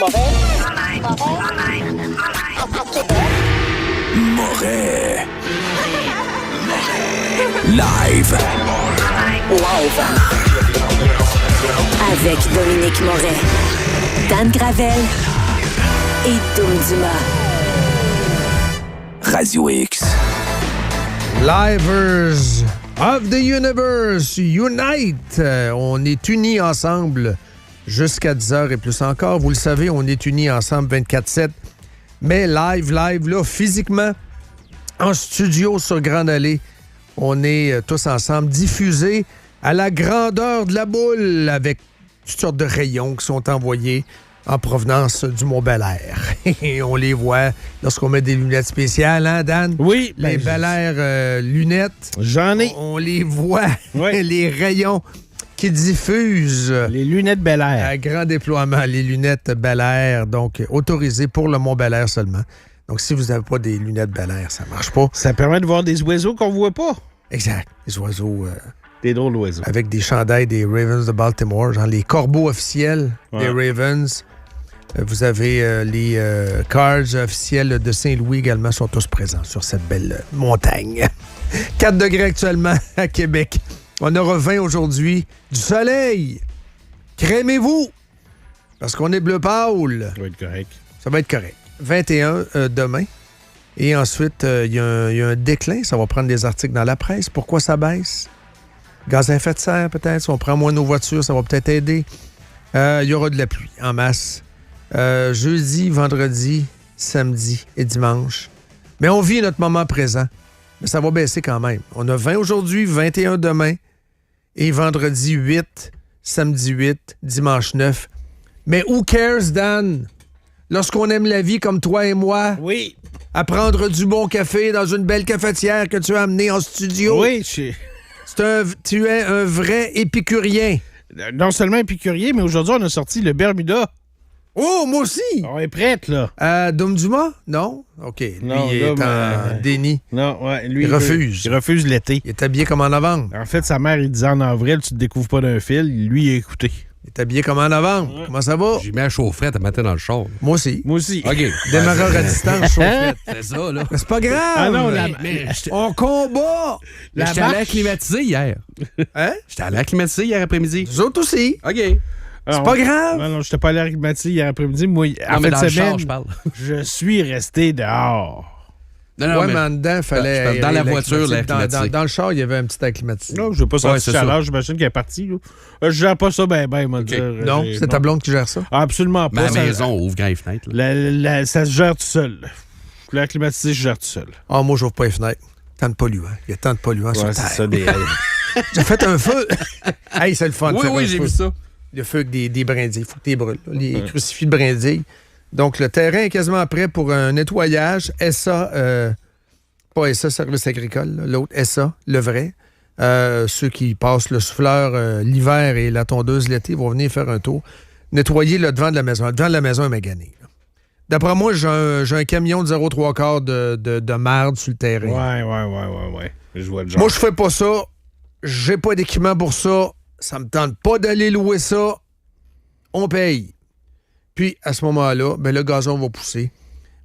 Moret. Live. Avec Dominique Moret, Dan Gravel et Dom Dumas. Radio X. Livers of the Universe, Unite! On est unis ensemble jusqu'à 10h et plus encore. Vous le savez, on est unis ensemble 24/7. Mais live, là, physiquement, en studio sur Grande Allée, on est tous ensemble, diffusés à la grandeur de la boule avec toutes sortes de rayons qui sont envoyés en provenance du Mont-Bel-Air. Et on les voit lorsqu'on met des lunettes spéciales, hein, Dan? Oui. Les Bel-Air lunettes. J'en ai. On les voit, oui. Les rayons qui diffusent. Les lunettes Bel-Air. À grand déploiement, les lunettes Bel-Air, donc autorisées pour le Mont-Bel-Air seulement. Donc, si vous n'avez pas des lunettes Bel-Air, ça marche pas. Ça permet de voir des oiseaux qu'on voit pas. Exact. Des oiseaux... des drôles d'oiseaux. Avec des chandails des Ravens de Baltimore, genre les corbeaux officiels des Ravens. Vous avez les Cards officiels de Saint-Louis également sont tous présents sur cette belle montagne. 4 degrés actuellement à Québec. On aura 20 aujourd'hui. Du soleil. Crémez-vous. Parce qu'on est bleu pâle. Ça va être correct. Ça va être correct. 21 demain. Et ensuite, il y a un déclin. Ça va prendre des articles dans la presse. Pourquoi ça baisse? Gaz à effet de serre, peut-être. Si on prend moins nos voitures, ça va peut-être aider. Il y aura de la pluie en masse. Jeudi, vendredi, samedi et dimanche. Mais on vit notre moment présent. Mais ça va baisser quand même. On a 20 aujourd'hui, 21 demain et vendredi 8, samedi 8, dimanche 9. Mais who cares, Dan? Lorsqu'on aime la vie comme toi et moi, oui, à prendre du bon café dans une belle cafetière que tu as amenée en studio. Oui, tu es un vrai épicurien. Non seulement épicurien, mais aujourd'hui, on a sorti le Bermuda. Oh, moi aussi! On est prête, là. Dom Dumas? Non? OK. Lui, non, il est en déni. Non, ouais. Lui, il refuse. Il refuse l'été. Il est habillé comme en novembre. En fait, sa mère, il disait en avril, tu te découvres pas d'un fil. Lui, il a écouté. Il est habillé comme en novembre. Comment ça va? J'ai mis un chaufferette à matin dans le char. Moi aussi. Moi aussi. OK. Démarreur à distance, chaufferette. C'est ça, là. Mais c'est pas grave. Ah non, on combat. J'étais allé acclimatiser hier. Hein? J'étais allé acclimatiser hier après-midi. Nous autres aussi. OK. C'est pas grave. Non, j'étais pas allé à Rigmati hier après-midi. Moi, en fin de semaine, je suis resté dehors. Non, mais en dedans, il fallait... Dans la voiture, l'air climatisé. Dans le char, il y avait un petit air climatisé. Non, je veux pas sortir chaleur. J'imagine qu'elle est partie. Là. Je gère pas ça bien, moi dire. Non, c'est ta blonde qui gère ça? Absolument pas. Ben, Ma maison ouvre grand les fenêtres. Ça se gère tout seul. L'air climatisé, je gère tout seul. Ah, moi, j'ouvre pas les fenêtres. Tant de polluants. Il y a tant de polluants sur Terre. C'est ça, des... J'ai fait un feu. Hey, c'est le fun. Oui, j'ai vu ça. Le feu avec des brindilles. Il faut que tu les brûles. Les crucifix de brindilles. Donc, le terrain est quasiment prêt pour un nettoyage. SA, pas SA, Service agricole. L'autre, SA, le vrai. Ceux qui passent le souffleur l'hiver et la tondeuse l'été vont venir faire un tour. Nettoyer le devant de la maison. Le devant de la maison est magané. D'après moi, j'ai un camion de 0,3 de marde sur le terrain. Ouais. Je vois le genre. Moi, je fais pas ça. J'ai pas d'équipement pour ça. Ça me tente pas d'aller louer ça. On paye. Puis, à ce moment-là, le gazon va pousser.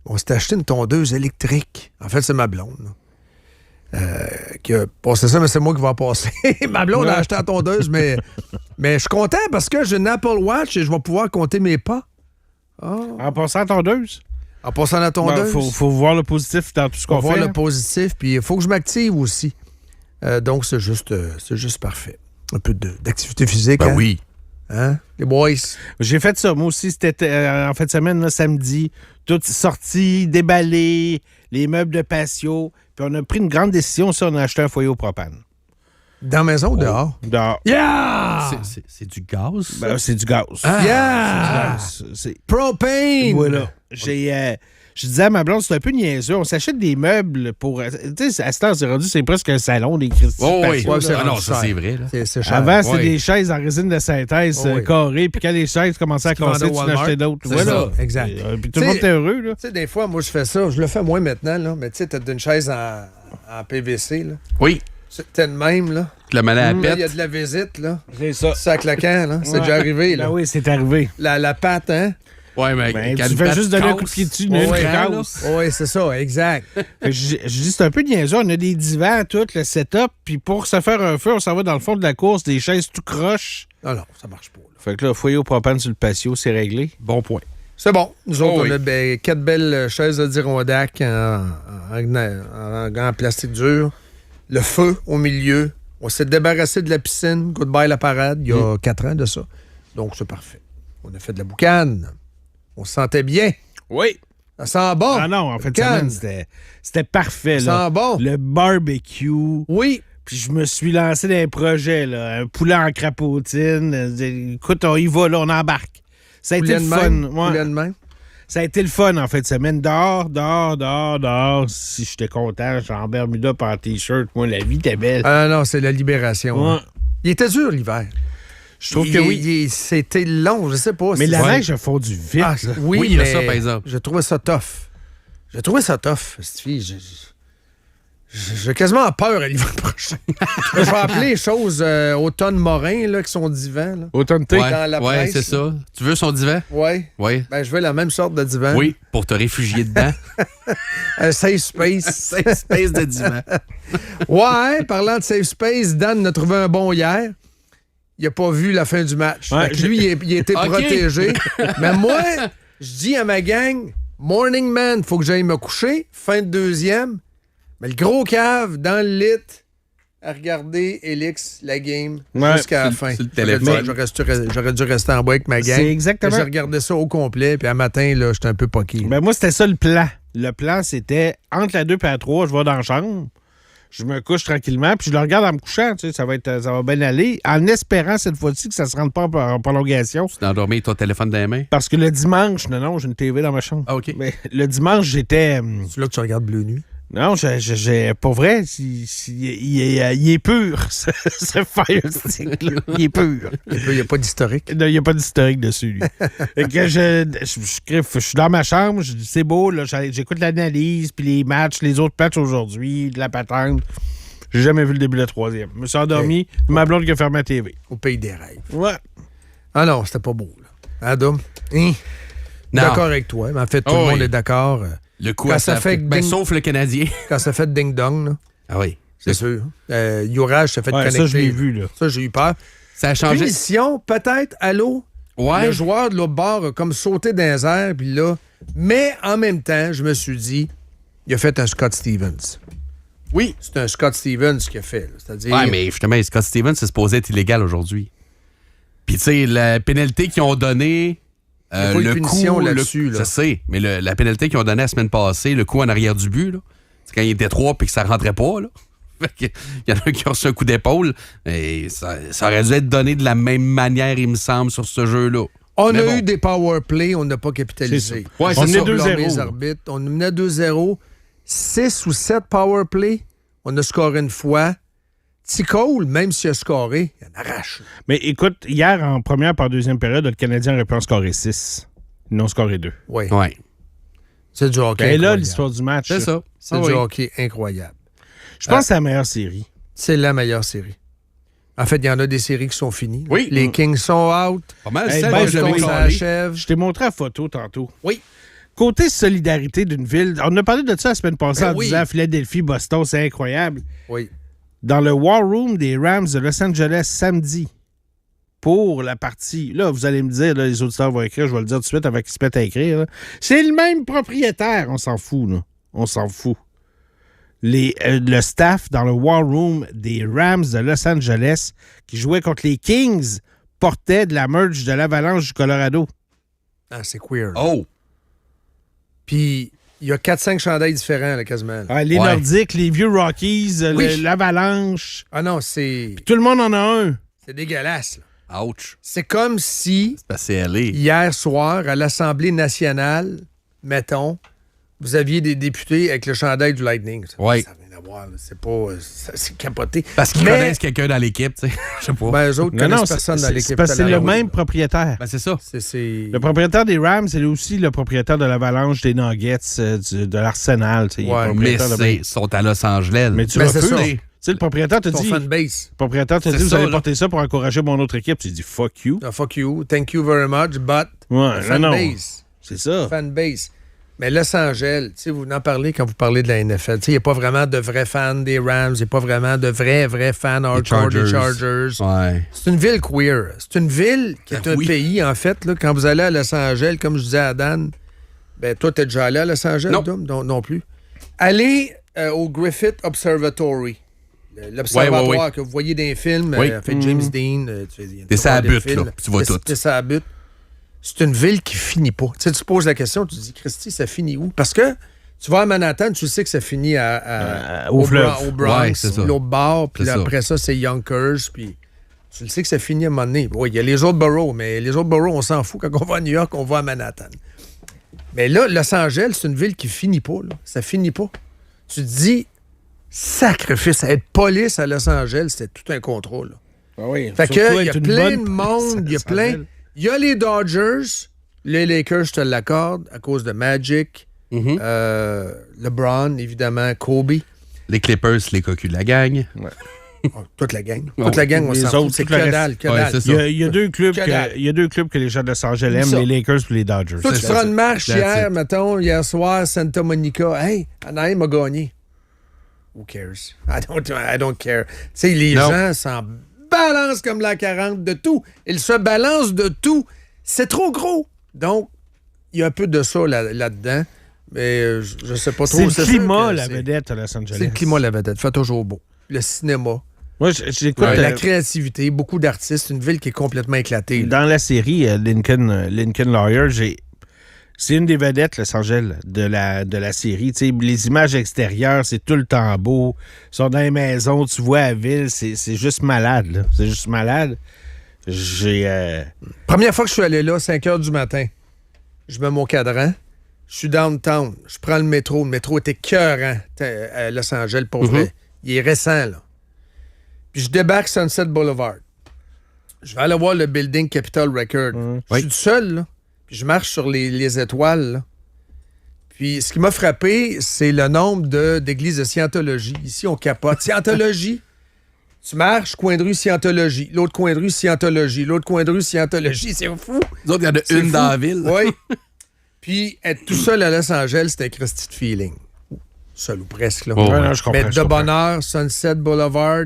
On s'est acheté une tondeuse électrique. En fait, c'est ma blonde. Qui a passé ça, mais c'est moi qui vais en passer. Ma blonde a acheté la tondeuse, mais je suis content parce que j'ai une Apple Watch et je vais pouvoir compter mes pas. Oh. En passant à la tondeuse? En passant à la tondeuse. Faut voir le positif dans tout ce qu'on fait. Faut voir le positif, puis il faut que je m'active aussi. Donc, c'est juste parfait. Un peu d'activité physique. Ben hein? oui. Hein? Les boys. J'ai fait ça. Moi aussi, c'était en fin de semaine, là, samedi. Tout sorti, déballé, les meubles de patio. Puis on a pris une grande décision. Ça, on a acheté un foyer au propane. Dans la maison ou dehors? Dehors. Yeah! C'est du gaz? Ben, c'est du gaz. Yeah! C'est Propane! Voilà. Je disais à ma blonde, c'est un peu niaiseux. On s'achète des meubles pour... Tu sais, à cette heure, c'est rendu, c'est presque un salon, des Christy. Oh oui. Non, ça, c'est vrai. Là. C'est cher. Avant, c'était des chaises en résine de synthèse carrées. Puis quand les chaises commençaient à casser, tu en achetais d'autres. Voilà. Ça, exact. Puis tout le monde était heureux. Tu sais, des fois, moi, je fais ça. Je le fais moins maintenant, là. Mais tu sais, t'as une chaise en PVC, là. Oui. C'était le même, là. Le malin à pète. Il y a de la visite, là. C'est ça. Ça claquant, là. C'est déjà arrivé, là. Ben oui, c'est arrivé. La pâte, hein? Ouais, mais Ben, quand tu une fais patte juste donner un coup de casse, pied dessus, on une prend, casse. là. Oui, c'est ça, exact. Fait que je dis, c'est un peu niaiseux. On a des divans, tout, le setup, puis pour se faire un feu, on s'en va dans le fond de la course, des chaises tout croches. Non, ça marche pas. Là. Fait que là, foyer au propane sur le patio, c'est réglé. Bon point. C'est bon. Nous autres, Oh oui. on a 4 belles chaises de Dirondac en plastique dur. Le feu au milieu. On s'est débarrassé de la piscine. Goodbye la parade. Il y a 4 ans de ça. Donc, c'est parfait. On a fait de la boucane. On se sentait bien. Oui. Ça sent bon. Ah non, en fait, Boucane. c'était parfait. Ça Là. sent bon. Le barbecue. Oui. Puis je me suis lancé dans un projet, là. Un poulet en crapotine. Écoute, on y va, là, on embarque. Ça a été le fun. Ouais. Poulet de même. Ça a été le fun en fin de semaine. Dehors. Si j'étais content, j'étais en Bermuda par T-shirt. Moi, la vie était belle. Ah non, c'est la libération. Ouais. Il était dur, l'hiver. Je trouve que oui. C'était long, je sais pas. Mais la Ouais. neige a fondu vite. Ah, là. oui, il y a mais ça, par exemple. J'ai trouvé ça tough. Cette fille. J'ai quasiment peur à l'hiver prochain. Je vais appeler les choses automne morin, là, qui sont divans. Là. Automne dans la Ouais, presse, c'est là. ça. Tu veux son divan? Oui. Oui. Ben, je veux la même sorte de divan. Oui, pour te réfugier dedans. Un safe space. Safe space de divan. Ouais, parlant de safe space, Dan a trouvé un bon hier. Il n'a pas vu la fin du match. Ouais, Fait que lui, il était OK. protégé. Mais moi, je dis à ma gang, morning man, faut que j'aille me coucher. Fin de deuxième. Mais le gros cave dans le lit à regarder Elix, la game, Ouais, jusqu'à la sur- fin. sur le téléphone. J'aurais dû rester en bas avec ma gang. C'est exactement. J'ai regardé ça au complet, puis à matin, là, j'étais un peu poqué. Ben moi, c'était ça le plan. Le plan, c'était entre la 2 et la 3, je vais dans la chambre, je me couche tranquillement, puis je le regarde en me couchant. Tu sais, ça va bien aller, en espérant cette fois-ci que ça ne se rende pas en prolongation. Tu t'es endormi avec ton téléphone dans les mains? Parce que le dimanche, non, j'ai une TV dans ma chambre. Ah, OK. Mais le dimanche, j'étais... C'est là que tu regardes Bleu Nuit. Non, j'ai pas vrai. Il est pur, ce Fire Stick-là. Il est pur. Il n'y a pas d'historique. Il n'y a pas d'historique dessus, lui. Fait que je suis dans ma chambre, je dis, c'est beau, là, j'écoute l'analyse, puis les matchs, les autres matchs aujourd'hui, de la patente. J'ai jamais vu le début de la troisième. Je me suis endormi, ma blonde qui a fermé la TV. Au pays des rêves. Ouais. Ah non, c'était pas beau, là. Adam? Non. D'accord avec toi, mais en fait, tout le monde est d'accord. Le coup Quand à ça sa fait ben, ding- sauf le Canadien. Quand ça fait ding-dong, là, Ah oui. c'est sûr. Yourage s'est fait Ouais, connecter. ça, je l'ai vu, là. Ça, j'ai eu peur. Ça a changé. Punition, peut-être, allô? Ouais. Le joueur de l'autre bord a comme sauté dans les airs, puis là... Mais en même temps, je me suis dit, il a fait un Scott Stevens. Oui. C'est un Scott Stevens qui a fait, là. C'est-à-dire... Ouais, mais justement, Scott Stevens, c'est supposé être illégal aujourd'hui. Puis, tu sais, la pénalité qu'ils ont donnée. Il y a pas eu de punition là-dessus, là. Je sais, mais la pénalité qu'ils ont donnée la semaine passée, le coup en arrière du but, là, c'est quand il était 3 puis que ça rentrait pas, là. Fait que, il y en a qui ont reçu un coup d'épaule. Et ça aurait dû être donné de la même manière, il me semble, sur ce jeu-là. On Mais a bon. eu des power play, on n'a pas capitalisé. Ouais, On c'est menait ça. 2-0. Les arbitres. On menait 2-0. 6 ou 7 power play. On a scoré une fois. T-Cole, même s'il a scoré, il en arrache. Mais écoute, hier, en première par deuxième période, le Canadien aurait pu en scorer 6. Ils n'ont scoré 2. Oui. Ouais. C'est du hockey. Et là, incroyable. l'histoire du match. C'est ça. C'est Ah du oui. hockey incroyable. Je pense que c'est la meilleure série. C'est la meilleure série. En fait, il y en a des séries qui sont finies. Oui. Les Kings sont out. Pas mal, Hey, ça, ben, moi, je je l'avais l'avais Ça calé. achève. Je t'ai montré la photo tantôt. Oui. Côté solidarité d'une ville, on a parlé de ça la semaine passée Ben en oui. disant Philadelphie, Boston, c'est incroyable. Oui. Dans le War Room des Rams de Los Angeles samedi, pour la partie, là, vous allez me dire, là, les auditeurs vont écrire, je vais le dire tout de suite avant qu'ils se mettent à écrire, là. C'est le même propriétaire, on s'en fout, là. On s'en fout. Le staff dans le War Room des Rams de Los Angeles qui jouait contre les Kings portait de la merch de l'Avalanche du Colorado. Ah, c'est queer. Oh! Puis, il y a 4-5 chandails différents, là, quasiment. là. Ah, les Ouais. Nordiques, les vieux Rockies, Oui. l'Avalanche. Ah non, c'est Tout le monde en a un. dégueulasse. là. Ouch! C'est comme si, C'est parce que c'est allé. hier soir, à l'Assemblée nationale, mettons, vous aviez des députés avec le chandail du Lightning. Ouais. Ça n'a rien à voir. là. C'est pas... c'est capoté. Parce qu'ils Mais- connaissent quelqu'un dans l'équipe, tu sais. Je sais pas. Ben, eux autres connaissent personne dans l'équipe. c'est parce que c'est le Talent. même propriétaire. Ben, c'est ça. C'est... Le propriétaire des Rams, c'est aussi le propriétaire de l'Avalanche, des Nuggets, de l'Arsenal. Tu sais, il est Ouais, Mais propriétaire de- ils sont à Los Angeles. Mais tu Ben, c'est refuses. ça. Tu sais, le propriétaire te Ton dit, fanbase. vous C'est allez ça, là. porter ça pour encourager mon autre équipe. Tu dis, fuck you. Ah, fuck you. Thank you very much, but Ouais, non. Fanbase. C'est ça. Fanbase. Mais Los Angeles, vous en parlez quand vous parlez de la NFL. Il n'y a pas vraiment de vrais fans des Rams. Il n'y a pas vraiment de vrais fans hardcore des Chargers. Ouais. C'est une ville queer. C'est une ville qui est un pays, en fait. Là, quand vous allez à Los Angeles, comme je disais à Dan, ben toi, t'es déjà allé à Los Angeles, Non. Dom? Non plus. Allez au Griffith Observatory. L'observatoire que vous voyez dans les films, fait James Dean. T'es ça à but, là. Tu vois tout. T'es ça à but. C'est une ville qui finit pas. Tu te poses la question, tu te dis, Christy, ça finit où? Parce que tu vas à Manhattan, tu sais que ça finit au fleuve. Au Bronx, Ouais, c'est ça. l'autre bord, puis C'est ça. après ça, c'est Yonkers, puis tu le sais que ça finit à un moment donné. Oui, il y a les autres boroughs, mais les autres boroughs, on s'en fout. Quand on va à New York, on va à Manhattan. Mais là, Los Angeles, c'est une ville qui finit pas. Là. Ça finit pas. Tu te dis, sacrifice, être police à Los Angeles, c'était tout un contrôle. Là. Ah oui. Fait Surtout que, il y a être une plein bonne de monde, il y a plein... Il y a les Dodgers, les Lakers, je te l'accorde, à cause de Magic, LeBron, évidemment, Kobe. Les Clippers, les cocus de la gang. Oh, toute la gang. Toute la gang, on Les s'en autres, fout. C'est tout le que reste. dalle, que Ouais, dalle. c'est ça. Il y a deux clubs Que dalle. il y a deux clubs que les gens de Los Angeles aiment, ça. les Lakers et les Dodgers. Toi, tu C'est feras ça. une marche That's hier, it. mettons, hier soir, Santa Monica. Hey, Anaheim a gagné. Who cares? I don't care. Tu sais, les Non. gens s'en balancent comme la 40 de tout. Ils se balancent de tout. C'est trop gros. Donc, il y a un peu de ça là-dedans. Mais je sais pas trop. C'est le sûr climat, que la c'est- vedette à Los Angeles. C'est le climat, la vedette. Fait toujours beau. Le cinéma. Moi, j'écoute... La créativité. Beaucoup d'artistes. Une ville qui est complètement éclatée. là. Dans la série Lincoln Lawyer, c'est une des vedettes, Los Angeles, de la série. Tu sais, les images extérieures, c'est tout le temps beau. Ils sont dans les maisons, tu vois la ville, c'est juste malade. Là. C'est juste malade. Première fois que je suis allé là, 5 h du matin, je mets mon cadran, je suis downtown, je prends le métro. Le métro était écœurant à Los Angeles, pour vrai. Il est récent, là. Puis je débarque Sunset Boulevard. Je vais aller voir le building Capitol Record. Je suis tout seul, là. Puis je marche sur les étoiles, là. Puis ce qui m'a frappé, c'est le nombre d'églises de Scientologie. Ici, on capote. Scientologie. Tu marches, coin de rue, Scientologie. L'autre coin de rue, Scientologie. L'autre coin de rue, Scientologie. C'est fou. Nous autres, il y en a C'est une fou. dans la ville. Oui. Puis être tout seul à Los Angeles, c'était un Christy de feeling. Seul ou presque, là. Oh, ouais. non, je comprends. Mais je de comprends. bonne heure, Sunset Boulevard,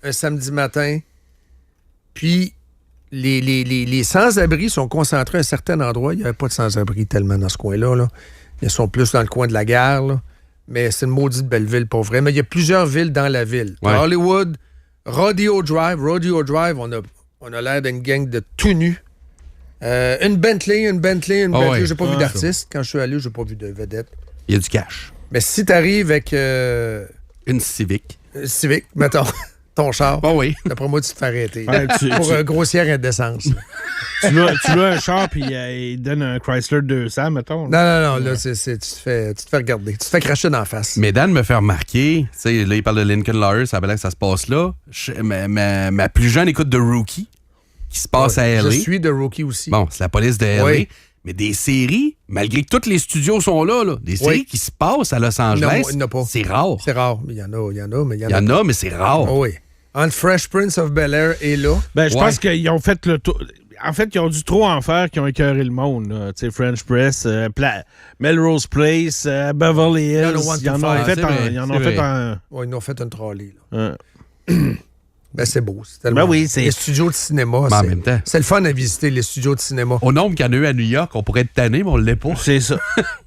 un samedi matin. Puis les sans-abri sont concentrés à un certain endroit. Il n'y avait pas de sans-abri tellement dans ce coin-là. Là. Ils sont plus dans le coin de la gare. Là. Mais c'est une maudite belle ville, pour vrai. Mais il y a plusieurs villes dans la ville. Ouais. À Hollywood, Rodeo Drive, on a l'air d'une gang de tout nus. Une Bentley. ouais. J'ai pas vu Ah, d'artiste. Quand je suis allé, j'ai pas vu de vedette. Il y a du cash. Mais si t'arrives avec Une Civic. Civic, mettons, ton char, Oh oui. d'après moi, tu te fais arrêter. Ouais, Pour grossière indécence. tu loues un char puis il donne un Chrysler 200, mettons. Non, là, tu te fais regarder. Tu te fais cracher d'en face. Mais Dan me fait remarquer, tu sais, là, il parle de Lincoln Lawyer, ça appelle que ça se passe là. Ma plus jeune écoute de Rookie, qui se passe à Je LA. suis de Rookie aussi. Bon, c'est la police de LA. Oui. Mais des séries, malgré que tous les studios sont là, des séries qui se passent à Los Angeles, il n'y en a pas. c'est rare. C'est rare. Mais il y en a, mais il y en Il y en a, mais c'est rare. Oh oui. Entre Fresh Prince of Bel-Air et là, Ben, je Ouais. pense qu'ils ont fait le tour. En fait, ils ont dû trop en faire, qu'ils ont écœuré le monde. là. Tu sais, French Press, Melrose Place, Beverly Hills. Ils en ont fait un. ils nous ont fait une trolley. Là. un- Ben, c'est beau. C'est tellement Ben oui, beau. c'est- Les studios de cinéma, Mais en même temps. c'est le fun à visiter, les studios de cinéma. Au nombre qu'il y en a eu à New York, on pourrait être tanné, mais on ne l'est pas. C'est ça.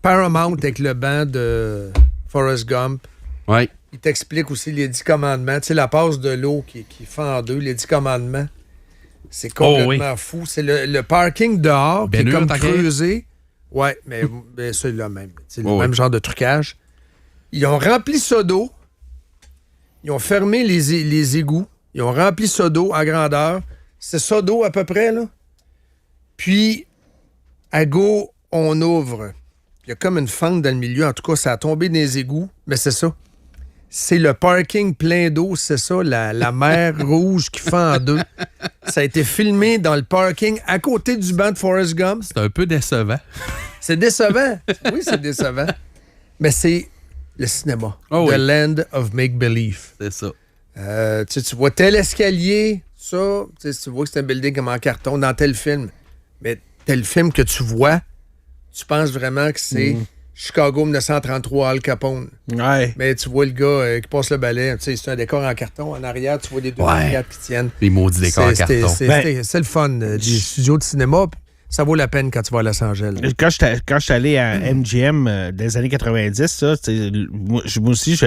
Paramount avec le banc de Forrest Gump. Oui. Il t'explique aussi les 10 commandements. Tu sais, la passe de l'eau qui fend en deux, les 10 commandements. C'est complètement fou. C'est le parking dehors qui est Ben comme tant qu'à creusé. Ouais, mais c'est le même. C'est le Oh, même oui. genre de trucage. Ils ont rempli ça d'eau. Ils ont fermé les égouts. Ils ont rempli ça d'eau à grandeur. C'est ça d'eau à peu près, là. Puis, à go, on ouvre. Il y a comme une fente dans le milieu. En tout cas, ça a tombé dans les égouts. Mais c'est ça. C'est le parking plein d'eau, c'est ça, la mer rouge qui fend en deux. Ça a été filmé dans le parking à côté du banc de Forrest Gump. C'est un peu décevant. C'est décevant. Oui, c'est décevant. Mais c'est le cinéma. Oh The oui. Land of Make-Believe. C'est ça. Tu vois tel escalier, ça, tu vois que c'est un building comme en carton dans tel film. Mais tel film que tu vois, tu penses vraiment que c'est Chicago 1933 Al Capone. Ouais. Mais tu vois le gars qui passe le balai, tu sais, c'est un décor en carton. En arrière, tu vois des 2x4 qui tiennent. Les maudits décors en carton. C'est le fun des studios de cinéma. Ça vaut la peine quand tu vas à Los Angeles. Quand je suis allé à MGM des années 90, ça, moi aussi,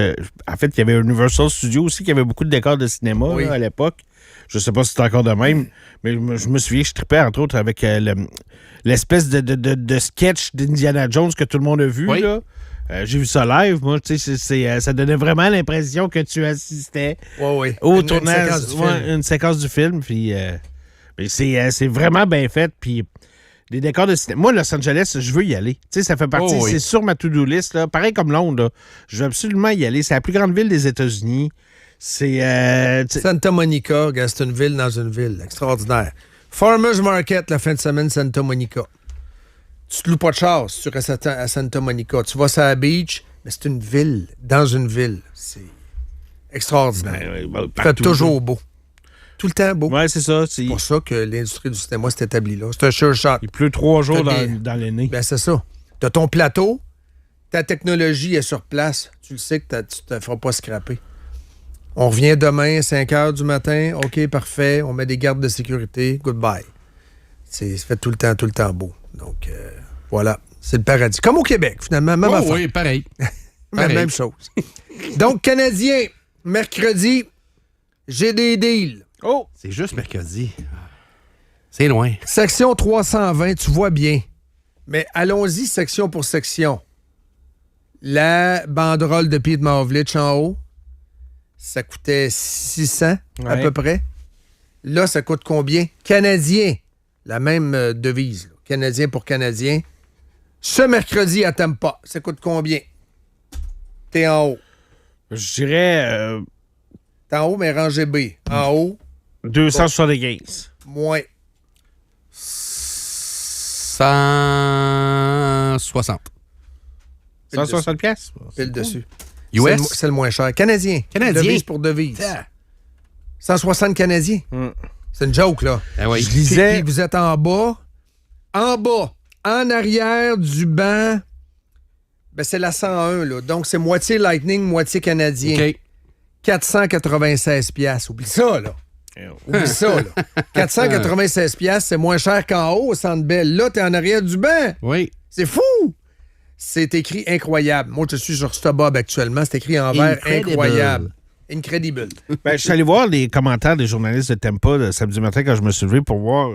en fait, il y avait Universal Studios aussi qui avait beaucoup de décors de cinéma là, à l'époque. Je sais pas si c'est encore de même, mais je me souviens que je trippais, entre autres, avec l'espèce de sketch d'Indiana Jones que tout le monde a vu. Oui. Là. J'ai vu ça live, moi. Ça donnait vraiment l'impression que tu assistais au tournage, une séquence du film. Puis, mais c'est vraiment bien fait. Puis, les décors de cinéma. Moi, Los Angeles, je veux y aller. Tu sais, ça fait partie, c'est sur ma to-do list. Là. Pareil comme Londres, là. Je veux absolument y aller. C'est la plus grande ville des États-Unis. C'est. Santa Monica, c'est une ville dans une ville. Extraordinaire. Farmers Market, la fin de semaine, Santa Monica. Tu te loues pas de char si tu restes à Santa Monica. Tu vas sur la beach, mais c'est une ville dans une ville. C'est extraordinaire. Il fait toujours beau. Tout le temps beau. Ouais, c'est ça. C'est pour ça que l'industrie du cinéma s'est établie là. C'est un sure shot. Il pleut 3 jours dans l'année. Ben, c'est ça. Tu as ton plateau, ta technologie est sur place. Tu le sais que tu te feras pas scraper. On revient demain, 5 h du matin. OK, parfait. On met des gardes de sécurité. Goodbye. Ça fait tout le temps beau. Donc, voilà. C'est le paradis. Comme au Québec, finalement. Même affaire. Oui, pareil. Même chose. Donc, Canadien, mercredi, j'ai des deals. Oh! C'est juste mercredi. C'est loin. Section 320, tu vois bien. Mais allons-y section pour section. La banderole de Pete Maravlich en haut, ça coûtait 600 à peu près. Là, ça coûte combien? Canadien. La même devise. Là. Canadien pour Canadien. Ce mercredi à Tampa, ça coûte combien? T'es en haut. Je dirais... T'es en haut, mais rangée B. En haut... 275. Moins. 160. 160 pièces. Pile dessus. US? C'est le moins cher. Canadien. Devise pour devise. 160 Canadiens. C'est une joke, là. Ah oui. Je lisais... Puis vous êtes en bas, en arrière du banc, ben c'est la 101, là. Donc, c'est moitié Lightning, moitié Canadien. OK. 496 piastres. Oublie ça, là. Oublie ça, là. 496 piastres, c'est moins cher qu'en haut au Centre Bell. Là, t'es en arrière du banc. Oui. C'est fou! C'est écrit incroyable. Moi, je suis sur StubHub actuellement. C'est écrit en vert incroyable. Incredible. Ben, je suis allé voir les commentaires des journalistes de Tampa le samedi matin quand je me suis levé pour voir.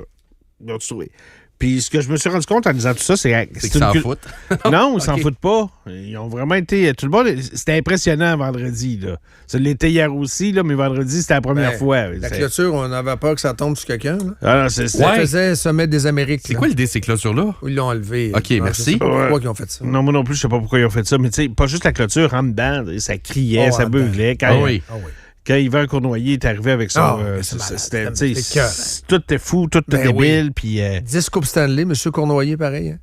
Puis ce que je me suis rendu compte en disant tout ça, c'est qu'ils s'en foutent. Non, ils s'en foutent pas. Ils ont vraiment été... Tout le monde... C'était impressionnant vendredi, là. Ça l'était hier aussi, là, mais vendredi, c'était la première fois. La clôture, on avait peur que ça tombe sur quelqu'un. Là. Ah non, ça faisait Sommet des Amériques. C'est quoi l'idée de ces clôtures-là? Ils l'ont enlevé. OK, merci. Pourquoi ils ont fait ça? Non, moi non plus, je sais pas pourquoi ils ont fait ça. Mais tu sais, pas juste la clôture, en dedans, ça criait, ça beuglait. Quand Yvan Cournoyer est arrivé avec ça, tout était fou, tout était débile. Puis 10 Coupes Stanley, M. Cournoyer, pareil. Hein?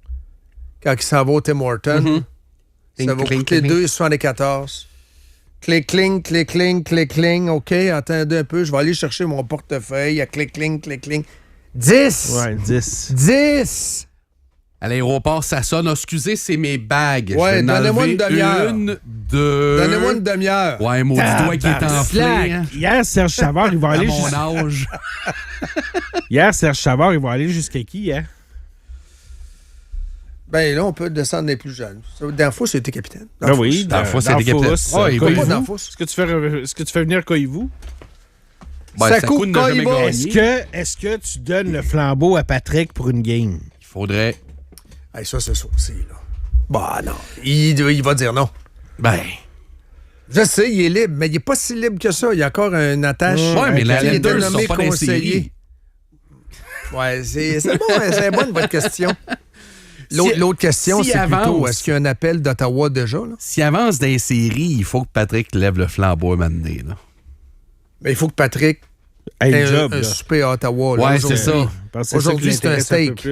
Quand il s'en va au Tim Hortons, ça va coûter 2,74. Clic-cling, clic-cling, clic-cling. OK, attendez un peu, je vais aller chercher mon portefeuille. Clic-cling, clic-cling. 10! Ouais, 10. 10! À l'aéroport, ça sonne. Excusez, c'est mes bagues. Ouais, donnez-moi une demi-heure. Donnez-moi une demi-heure. Ouais, maudit doigt qui est enflé. Hein? Hier, Serge Savard, il va aller... À mon âge. Hier, Serge Savard, il va aller jusqu'à qui, hein? Ben là, on peut descendre les plus jeunes. Danfous, c'était capitaine. Ben oui, Danfous, c'était capitaine. Est-ce que tu fais venir Koivu? Sakou n'a jamais gagné. Est-ce que tu donnes le flambeau à Patrick pour une game? Il faudrait... Hey, ça, c'est saucé, là. Bah non. Il va dire non. Ben... Je sais, il est libre, mais il n'est pas si libre que ça. Il y a encore une attache. Ouais, mais la il est Landers nommé sont pas conseiller. Ouais, c'est bon, c'est bonne votre question. L'autre question, c'est plutôt, est-ce qu'il y a un appel d'Ottawa déjà? Là? S'il avance dans les séries, il faut que Patrick lève le flambeau à un moment donné, là. Mais il faut que Patrick ait un souper à Ottawa. Là, ouais, c'est ça. Aujourd'hui, c'est un steak.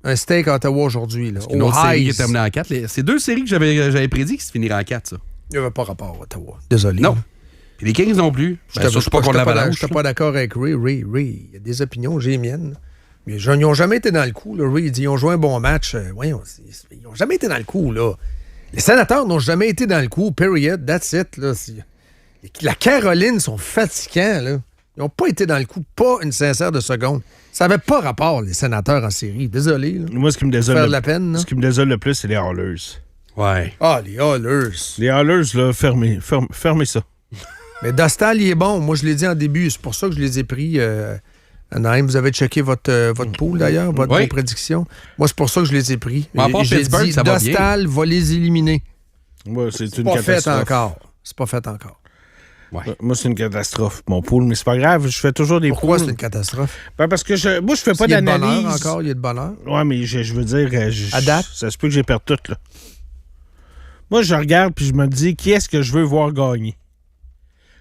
Un steak à Ottawa aujourd'hui. Là. Une autre série qui est terminée en 4. C'est 2 séries que j'avais prédit qui se finiraient en 4, ça. Il n'y avait pas rapport à Ottawa. Désolé. Non. Puis les Kings non plus. Je suis pas contre l'Avalanche. Je suis pas d'accord avec Ray. Il y a des opinions, j'ai les miennes. Mais ils n'ont jamais été dans le coup. Là. Reed dit ils ont joué un bon match. Voyons, ils n'ont jamais été dans le coup. Là. Les Sénateurs n'ont jamais été dans le coup. Period. That's it. Là. La Caroline sont fatigants. Là. Ils n'ont pas été dans le coup. Pas une sincère de seconde. Ça n'avait pas rapport, les Sénateurs en série. Désolé. Là. Moi, ce qui me désole Faire de la peine. ce qui me désole le plus, c'est les Hallers. Ouais. Ah, les Hallers. Les Hallers, là, fermez ça. Mais Dostal, il est bon. Moi, je l'ai dit en début. C'est pour ça que je les ai pris. Anaheim, vous avez checké votre pool, d'ailleurs, vos prédictions. Moi, c'est pour ça que je les ai pris. Mais à part J'ai Pittsburgh, dit, ça va Dostal va les éliminer. Moi, c'est une Pas fait catastrophe. encore. C'est pas fait encore. Ouais. Moi, c'est une catastrophe, mon pool. Mais c'est pas grave, je fais toujours des Pourquoi poules. c'est une catastrophe? Ben, parce que moi, je fais pas Il y a de d'analyse. bonheur encore, il y a de bonheur. Ouais, mais je veux dire, À date? ça se peut que j'ai perdu tout, là. Moi, je regarde puis je me dis, qui est-ce que je veux voir gagner?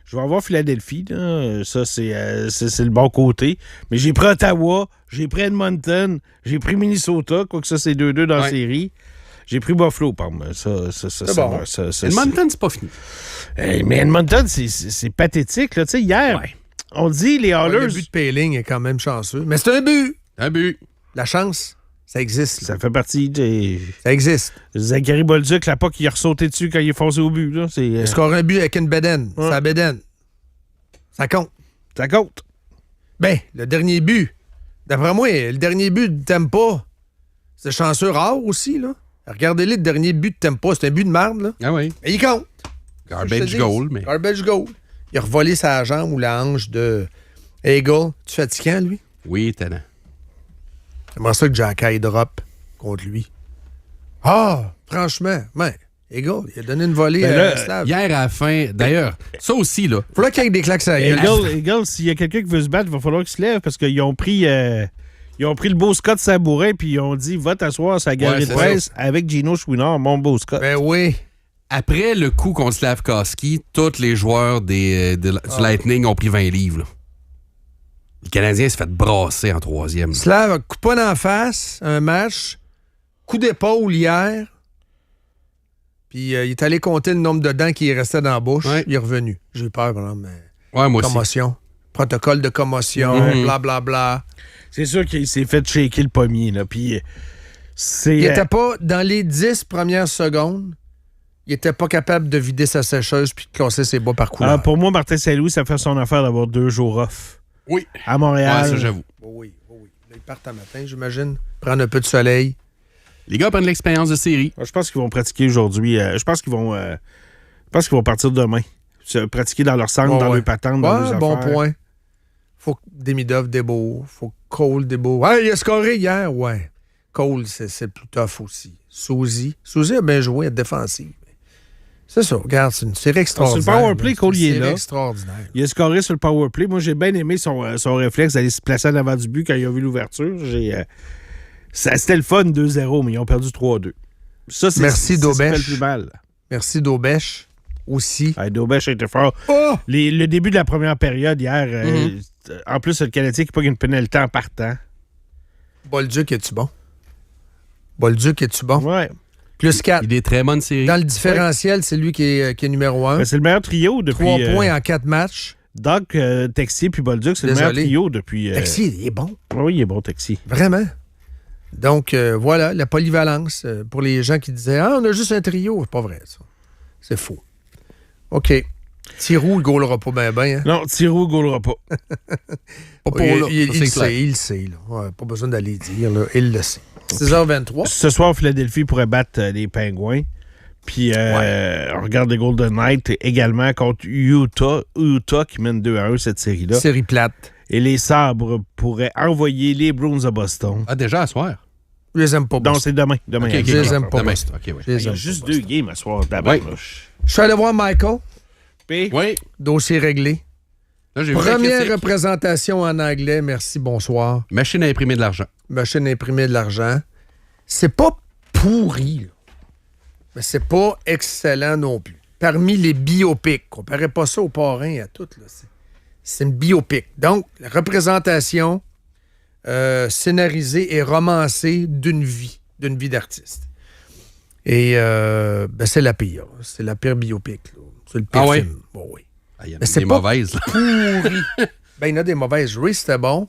Je vais avoir Philadelphie, là. Ça, c'est le bon côté. Mais j'ai pris Ottawa, j'ai pris Edmonton, j'ai pris Minnesota, quoique ça, c'est 2-2 dans la série. J'ai pris Buffalo, par exemple. C'est bon. Edmonton, c'est pas fini. Hey, mais Edmonton, c'est pathétique, là. Tu sais, hier, on dit les Hallers... Le but de Payling est quand même chanceux. Mais c'est un but! Un but. La chance, ça existe. Là. Ça fait partie des... Ça existe. Zachary Bolduc, là, pas qu'il a ressauté dessus quand il est foncé au but, là. Il score un but avec une bédaine. Ouais. C'est la bédaine. Ça compte. Ça compte. Ben, le dernier but. D'après moi, le dernier but de Tampa, c'est chanceux rare aussi, là. Regardez-le, le dernier but de Tampa, c'est un but de marde, là. Ah oui. Mais il compte. Garbage goal, mais... Garbage goal. Il a revolé sa jambe ou la hanche de Eagle. Tu fatiguant, lui? Oui, tellement. J'aimerais ça que Jacky drop contre lui. Ah, franchement, man, Eagle, il a donné une volée à Slav. Hier, à la fin, d'ailleurs, ça aussi, là. Faudrait qu'il y ait des claques à la gueule. Eagle, s'il y a quelqu'un qui veut se battre, il va falloir qu'il se lève parce qu'ils ont pris... Ils ont pris le beau Scott Sabourin puis ils ont dit va t'asseoir sur la galerie de presse avec Gino Chouinard, mon beau Scott. Ben oui. Après le coup contre Slavkovski, tous les joueurs du Lightning ont pris 20 livres. Là. Le Canadien s'est fait brasser en troisième. Slav a coupé d'en face un match, coup d'épaule hier, puis il est allé compter le nombre de dents qui restait dans la bouche. Ouais. Il est revenu. J'ai eu peur, vraiment, mais Ouais, moi aussi. commotion. Protocole de commotion, blablabla. C'est sûr qu'il s'est fait shaker le pommier, là. Puis c'est. Il était pas, dans les 10 premières secondes, il était pas capable de vider sa sécheuse puis de classer ses bas par couleur. Pour moi, Martin Saint-Louis, ça fait son affaire d'avoir 2 jours off. Oui. À Montréal. Ouais, ça, j'avoue. Oui. Là, ils partent un matin, j'imagine. Prendre un peu de soleil. Les gars prennent l'expérience de série. Je pense qu'ils vont pratiquer aujourd'hui. Je pense qu'ils vont partir demain. Se pratiquer dans leur centre, dans leur patente, dans leurs bon affaires. point. Faut que Demidov débeau. Faut que Cole débeau. Ouais, il a scoré hier, ouais. Cole, c'est plus tough aussi. Suzy a bien joué à défensive. C'est ça, regarde, c'est une série extraordinaire. Sur le powerplay, Cole, il est là. C'est une série extraordinaire. Il a scoré sur le powerplay. Moi, j'ai bien aimé son réflexe d'aller se placer en avant du but quand il a vu l'ouverture. C'était le fun, 2-0, mais ils ont perdu 3-2. Ça, c'est Merci, ça Daubèche. fait le plus mal. Merci, Daubèche, aussi. Daubèche était fort. Oh! Le début de la première période hier, en plus, le Canadien qui pogne une pénalité en partant. Bolduc, es-tu bon? Bolduc, es-tu bon? Ouais. Plus 4. Il a des très bonnes séries. Dans le différentiel, c'est lui qui est numéro 1. Ben, c'est le meilleur trio depuis... 3 points en 4 matchs. Doc, Texier puis Bolduc, c'est le meilleur trio depuis... Texier, il est bon. Oui, il est bon, Texier. Vraiment. Donc, voilà, la polyvalence pour les gens qui disaient « Ah, on a juste un trio. » C'est pas vrai, ça. C'est faux. OK. Thirou, il ne gaulera pas bien, hein? Non, Thirou ne gaulera pas. Pas pour là, il ça, c'est le sait, là. Ouais, pas besoin d'aller dire, là. Il le sait. 6h23. Ce soir, Philadelphie pourrait battre les Pingouins. Puis, on regarde les Golden Knights également contre Utah. Utah qui mène 2-1 cette série-là. Série plate. Et les Sabres pourraient envoyer les Bruins à Boston. Ah, déjà à soir? Je les aime pas. Non, c'est demain. Ok, ok, Je les aime pas. demain. Boston. Ok, oui. Je les Il y a aime juste pas, 2 Boston. games à soir d'abord. Oui. Je suis allé voir Michael. Oui. Dossier réglé. Là, j'ai vu la Première critique. représentation en anglais. Merci, bonsoir. Machine à imprimer de l'argent. Machine à imprimer de l'argent. C'est pas pourri, là. Mais c'est pas excellent non plus. Parmi les biopics, comparez pas ça aux parrains et à tout, là. C'est une biopic. Donc, la représentation scénarisée et romancée d'une vie d'artiste. Et c'est la pire. C'est la pire biopic, là. C'est le pire oui? film. Bon, oui. Ah, il y en a Mais c'est des pas mauvaises. Là. pourri. Ben, il y en a des mauvaises. Ray, c'était bon.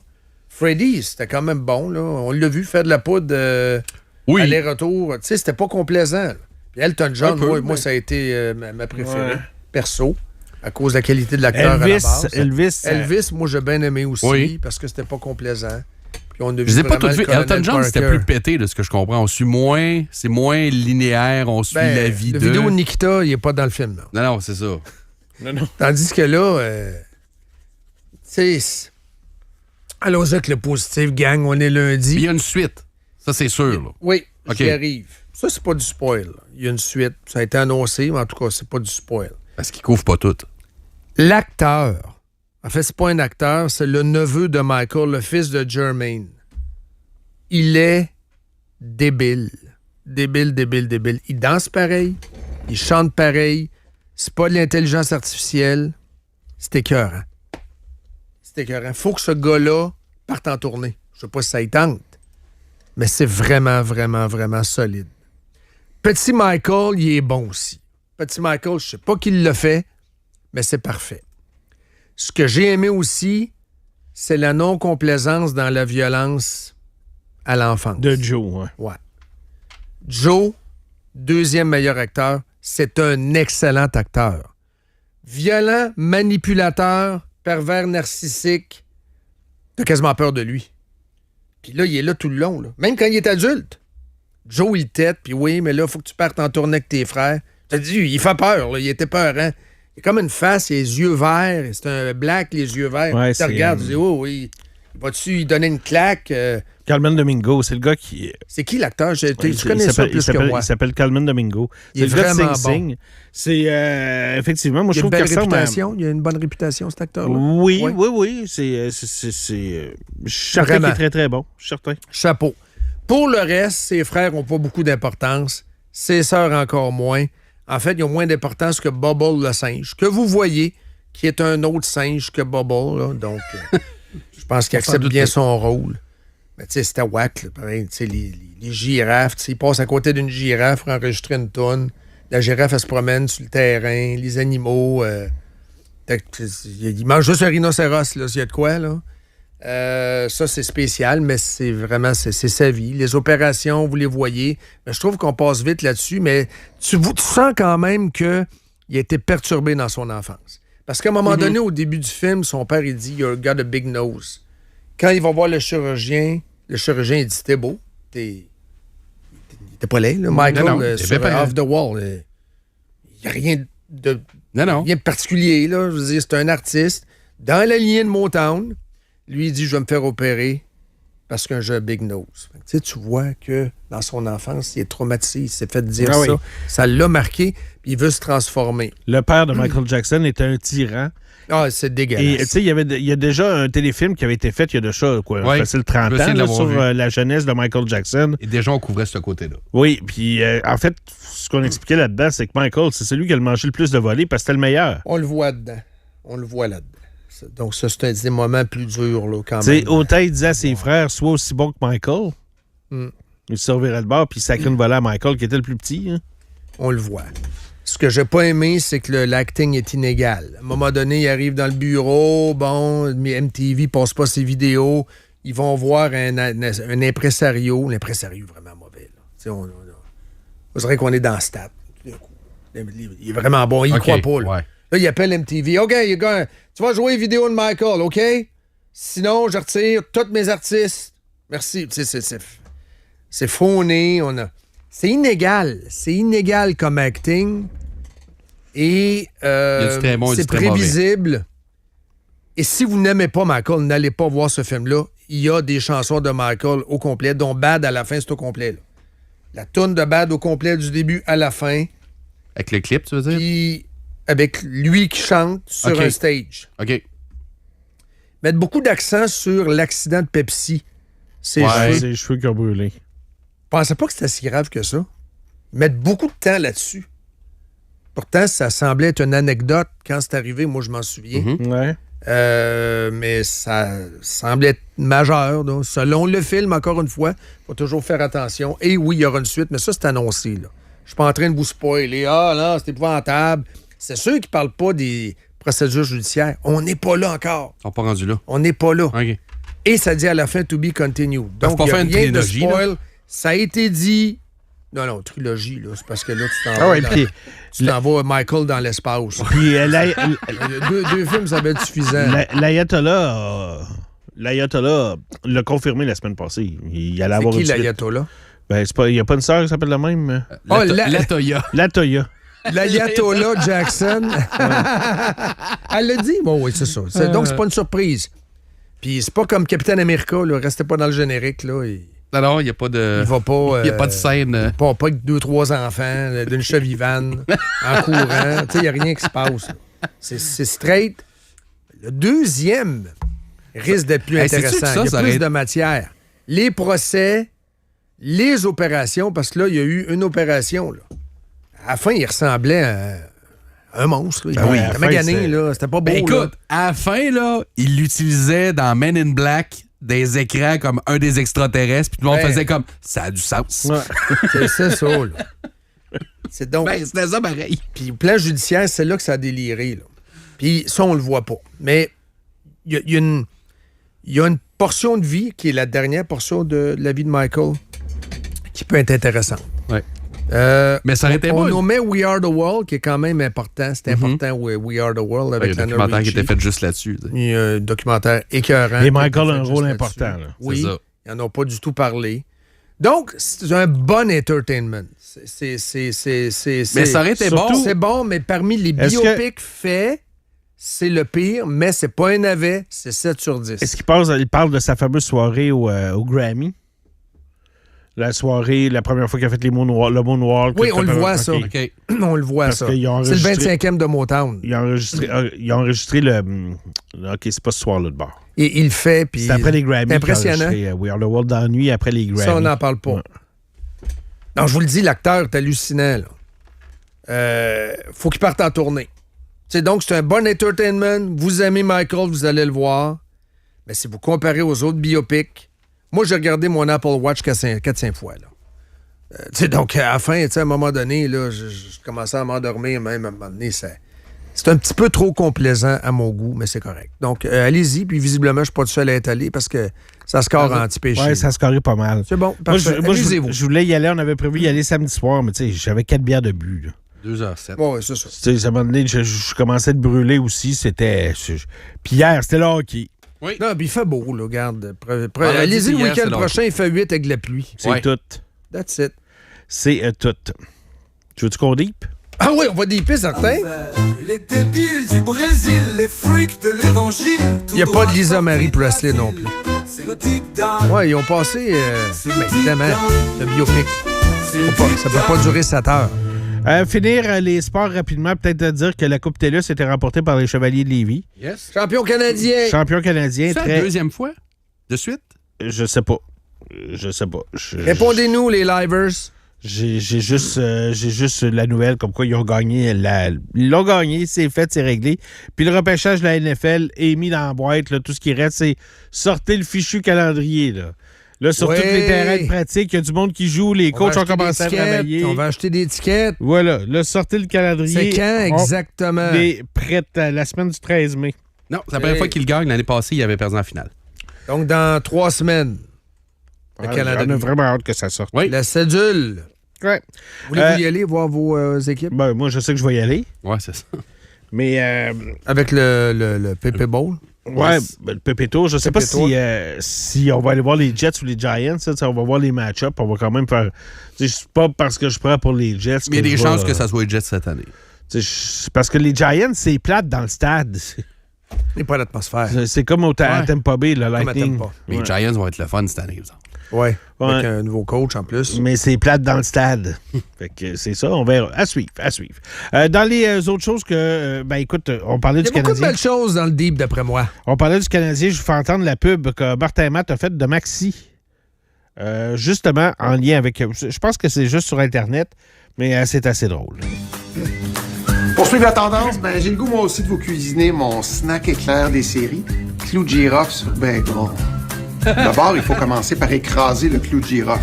Freddy, c'était quand même bon. Là. On l'a vu faire de la poudre Oui. aller-retour. Tu sais, c'était pas complaisant. Là. Puis Elton John, moi, ça a été ma préférée, perso, à cause de la qualité de l'acteur à la base. Elvis, moi, j'ai bien aimé aussi, parce que c'était pas complaisant. Puis on a vu Je les ai pas vraiment toutes le vues. Elton colonel John, c'était Parker. plus pété, de ce que je comprends. C'est moins linéaire, on suit la vie Le de... vidéo de Nikita, il est pas dans le film. Là. Non, c'est ça. Non. Tandis que là, tu sais, allons-y avec le positif, gang, on est lundi. Puis il y a une suite. Ça, c'est sûr. Là. Oui, OK. j'y arrive. Ça, c'est pas du spoil. Là. Il y a une suite. Ça a été annoncé, mais en tout cas, c'est pas du spoil. Parce qu'il couvre pas tout. L'acteur, en fait, c'est pas un acteur, c'est le neveu de Michael, le fils de Jermaine. Il est débile. Débile. Il danse pareil, il chante pareil. C'est pas de l'intelligence artificielle. C'est écœurant. Faut que ce gars-là parte en tournée. Je sais pas si ça y tente, mais c'est vraiment solide. Petit Michael, il est bon aussi. Petit Michael, je sais pas qui l'a fait, mais c'est parfait. Ce que j'ai aimé aussi, c'est la non-complaisance dans la violence à l'enfance. De Joe, Ouais. Joe, deuxième meilleur acteur, c'est un excellent acteur. Violent, manipulateur, pervers narcissique, t'as quasiment peur de lui. Puis là, il est là tout le long. Là. Même quand il est adulte. Joe, il tête, puis oui, mais là, il faut que tu partes en tournée avec tes frères. T'as dit, il fait peur, là, il était peurant. Il a comme une face, il a les yeux verts, c'est un black, les yeux verts. Ouais, tu regardes, tu dis, oh oui, vas-tu lui donner une claque? Calman Domingo, c'est le gars qui... C'est qui l'acteur? Tu Il connais ça plus que moi. Il s'appelle Calman Domingo. Il est le gars de vraiment Sing Sing. C'est effectivement, moi je Il a une trouve belle qu'il ressemble à... réputation. Il a une bonne réputation, cet acteur-là. Oui. Je suis certain qu'il est très, très bon. Je suis certain. Chapeau. Pour le reste, ses frères n'ont pas beaucoup d'importance. Ses sœurs encore moins. En fait, ils ont moins d'importance que Bubble le singe, que vous voyez, qui est un autre singe que Bubble. Là. Donc, je pense qu'il accepte bien son rôle. Mais tu sais, c'était whack, là, pareil. Tu sais, les girafes, tu sais, ils passent à côté d'une girafe pour enregistrer une toune. La girafe, elle se promène sur le terrain. Les animaux, ils mangent juste un rhinocéros, là, s'il y a de quoi, là. Ça, c'est spécial, mais c'est vraiment, c'est sa vie. Les opérations, vous les voyez. Mais je trouve qu'on passe vite là-dessus, mais tu sens quand même qu'il a été perturbé dans son enfance. Parce qu'à un moment donné, au début du film, son père, il dit « You've got a big nose ». Quand il va voir le chirurgien, il dit « T'es beau, t'es pas laid, là. Michael, non, sur Off the Wall, il n'y a rien de rien de particulier, là. Je veux dire, c'est un artiste dans la lignée de Motown. Lui, il dit, je vais me faire opérer parce que j'ai un big nose. Tu vois que dans son enfance, il est traumatisé. Il s'est fait dire ça. Oui. Ça l'a marqué, puis il veut se transformer. Le père de Michael Jackson était un tyran. Ah, c'est dégueulasse. Et tu sais, il y a déjà un téléfilm qui avait été fait il y a de ça, facile 30 ans, là, sur la jeunesse de Michael Jackson. Et déjà, on couvrait ce côté-là. Oui, puis en fait, ce qu'on expliquait là-dedans, c'est que Michael, c'est celui qui a mangé le plus de volets parce que c'était le meilleur. On le voit dedans. On le voit là-dedans. Donc, ça, c'est un des moments plus durs, là, quand T'sais, même. autant il disait à ses frères, sois aussi bon que Michael. Il se servirait de bord, puis il sacrait une volée à Michael, qui était le plus petit. Hein. On le voit. Ce que j'ai pas aimé, c'est que l'acting est inégal. À un moment donné, il arrive dans le bureau, bon, MTV passe pas ses vidéos, ils vont voir un impresario. L'impresario est vraiment mauvais. On dirait qu'on est dans Stat. Il est vraiment bon, il croit pas. Là. Ouais. Là, il appelle MTV. OK, tu vas jouer une vidéo de Michael, OK? Sinon, je retire tous mes artistes. Merci. C'est fauné. C'est inégal. C'est inégal comme acting. Et c'est prévisible. Et si vous n'aimez pas Michael, n'allez pas voir ce film-là. Il y a des chansons de Michael au complet, dont Bad à la fin, c'est au complet. Là. La toune de Bad au complet du début à la fin. Avec le clip, tu veux dire? Puis avec lui qui chante sur un stage. OK. Mettre beaucoup d'accent sur l'accident de Pepsi. Ses cheveux qui ont brûlé. Je pensais pas que c'était si grave que ça. Ils mettent beaucoup de temps là-dessus. Pourtant, ça semblait être une anecdote quand c'est arrivé. Moi, je m'en souviens. Ouais. Mais ça semblait être majeur. Donc. Selon le film, encore une fois, il faut toujours faire attention. Et oui, il y aura une suite, mais ça, c'est annoncé. Là. Je suis pas en train de vous spoiler. Ah non, c'est épouvantable. C'est sûr qu'ils ne parlent pas des procédures judiciaires. On n'est pas là encore. Ils sont pas rendus là. On n'est pas là. OK. Et ça dit à la fin « to be continued ». Donc, pas il n'y a faire une rien de trilogie, spoil. Ça a été dit... Non, trilogie, là, c'est parce que là, tu t'en Ah vas, ouais, puis tu t'en vas Michael dans l'espace. puis deux films, ça va être suffisant. l'Ayatollah l'a confirmé la semaine passée. Il allait C'est avoir qui une suite. l'Ayatollah? Ben, il n'y a pas une sœur qui s'appelle la même? La Toya. La Toya. L'Ayatollah Jackson. Elle l'a dit? Bon, oui, c'est ça. Donc, c'est pas une surprise. Puis c'est pas comme Capitaine America, là. Restez pas dans le générique, là. Non, il n'y a pas de. Il va pas. Il n'y a pas de scène. Pas avec 2-3 enfants, d'une chevivane, en courant. Tu sais, il n'y a rien qui se passe. Là. C'est straight. Le deuxième risque d'être plus Sais-tu intéressant. que ça, il y a ça plus aurait- de matière. Les procès, les opérations, parce que là, il y a eu une opération. Là. À la fin, il ressemblait à un monstre. Là. oui, Il à la était fin, magané, c'est- là. C'était pas beau. Ben, là. écoute, à la fin, là, il l'utilisait dans Men in Black des écrans comme un des extraterrestres, puis tout le monde Ouais. faisait comme ça a du sens. C'est ça, là. C'est donc. Ben, c'était ça pareil. Puis au plan judiciaire, c'est là que ça a déliré. Là. Puis ça, on le voit pas. Mais il y a une portion de vie qui est la dernière portion de la vie de Michael qui peut être intéressante. Ouais. Mais ça aurait été on bon. nommait We Are the World, qui est quand même important. C'est important, We Are the World, Il y a avec un Lionel documentaire qui Richie. était fait juste là-dessus. tu sais. Il y a un documentaire écœurant. Et qui Michael était a un fait rôle juste important, là-dessus. là. Oui, C'est ça. ils n'en ont pas du tout parlé. Donc, c'est un bon entertainment. Mais ça aurait été Surtout- bon. C'est bon, mais parmi les Est-ce que- biopics faits, c'est le pire, mais c'est pas un navet, c'est 7 sur 10. Est-ce qu'il parle de sa fameuse soirée au Grammy? La soirée, la première fois qu'il a fait le Moonwalk. Oui, on le voit, ça. OK. OK. On le voit, Parce ça. qu'ils ont C'est le enregistré- 25e de Motown. Il a enregistré le... OK, c'est pas ce soir-là de bord. Et il le fait, puis... C'est après les Grammys. C'est impressionnant. qu'il a enregistré, We Are the World dans la nuit après les Grammys. Ça, on n'en parle pas. Ouais. Non, je vous le dis, l'acteur est hallucinant. Là. Faut qu'il parte en tournée. Donc, c'est un bon entertainment. Vous aimez Michael, vous allez le voir. Mais si vous comparez aux autres biopics, moi, j'ai regardé mon Apple Watch 4-5 fois. Là. Donc, à la fin, à un moment donné, là, je commençais à m'endormir même à un moment donné. C'est un petit peu trop complaisant à mon goût, mais c'est correct. Donc, allez-y. Puis, visiblement, je ne suis pas tout seul à être allé parce que ça score anti-péché. Ouais, ça scorait pas mal. C'est bon, Moi, parfait. Amusez-vous. je voulais y aller. On avait prévu d'y aller samedi soir, mais tu sais, j'avais 4 bières de but. Là. 2h07. Bon, ouais, c'est ça. Tu sais, à un moment donné, je commençais de brûler aussi. Puis hier, c'était le hockey. Oui. Non, puis il fait beau, là, regarde. hier, Allez-y, le c'est week-end long. prochain, il fait 8 avec de la pluie. C'est Ouais. tout. That's it. C'est tout. Tu veux-tu qu'on deep? Ah oui, on va dépier certains. Les débiles du Brésil, les freaks de l'évangile. Il n'y a pas de Lisa Marie Presley non plus. C'est le deep down. Ouais, ils ont passé, évidemment, le biopic. Ça ne peut pas durer 7 heures. Finir les sports rapidement, peut-être dire que la Coupe TELUS était remportée par les Chevaliers de Lévis. Yes. Champion canadien. Champion canadien, C'est la deuxième fois de suite? Je sais pas. Répondez-nous, les livers. J'ai juste la nouvelle comme quoi ils ont gagné. Ils l'ont gagné, c'est fait, c'est réglé. Puis le repêchage de la NFL est mis dans la boîte. Là, tout ce qui reste, c'est sortez le fichu calendrier. Là, sur Ouais. tous les terrains de pratique, il y a du monde qui joue, les coachs ont commencé à travailler. On va acheter des tickets. Voilà, là, sortez le calendrier. C'est quand exactement? On est prêt à la semaine du 13 mai. Non, c'est la première Hey. fois qu'il gagne. L'année passée, il avait perdu en finale. Donc, dans 3 semaines. Le On calendrier. a vraiment hâte que ça sorte. Oui. La cédule. Ouais. Voulez-vous y aller voir vos équipes? Ben, moi, je sais que je vais y aller. Ouais, c'est ça. Mais, Avec le Pepe Bowl? ouais, ben, le Pépéto, je sais pas Pépéto. si on va aller voir les Jets ou les Giants. Ça, on va voir les match-ups. On va quand même faire. Tu sais, c'est pas parce que je prends pour les Jets. Mais il y a que des je chances vais, que ça soit les Jets cette année. tu sais, parce que les Giants, c'est plate dans le stade. Il n'y a pas d'atmosphère. C'est comme au à Ouais. Tampa Bay, le Comme à Lightning. Tampa. Mais les Giants vont être le fun cette année, par exemple. Ouais. Ouais. Avec un nouveau coach en plus. Mais c'est plate dans le stade. Fait que c'est ça, on verra. À suivre. Dans les autres choses que, ben écoute, on parlait Il y du a beaucoup de Canadien. belles choses dans le deep, d'après moi. On parlait du Canadien, je vous fais entendre la pub que Martin Matt a faite de Maxi. Justement, en lien avec... Je pense que c'est juste sur Internet, mais c'est assez drôle. Pour suivre la tendance, ben, j'ai le goût moi aussi de vous cuisiner mon snack éclair des séries, clou de girofle sur bacon. D'abord, il faut commencer par écraser le clou de girofle.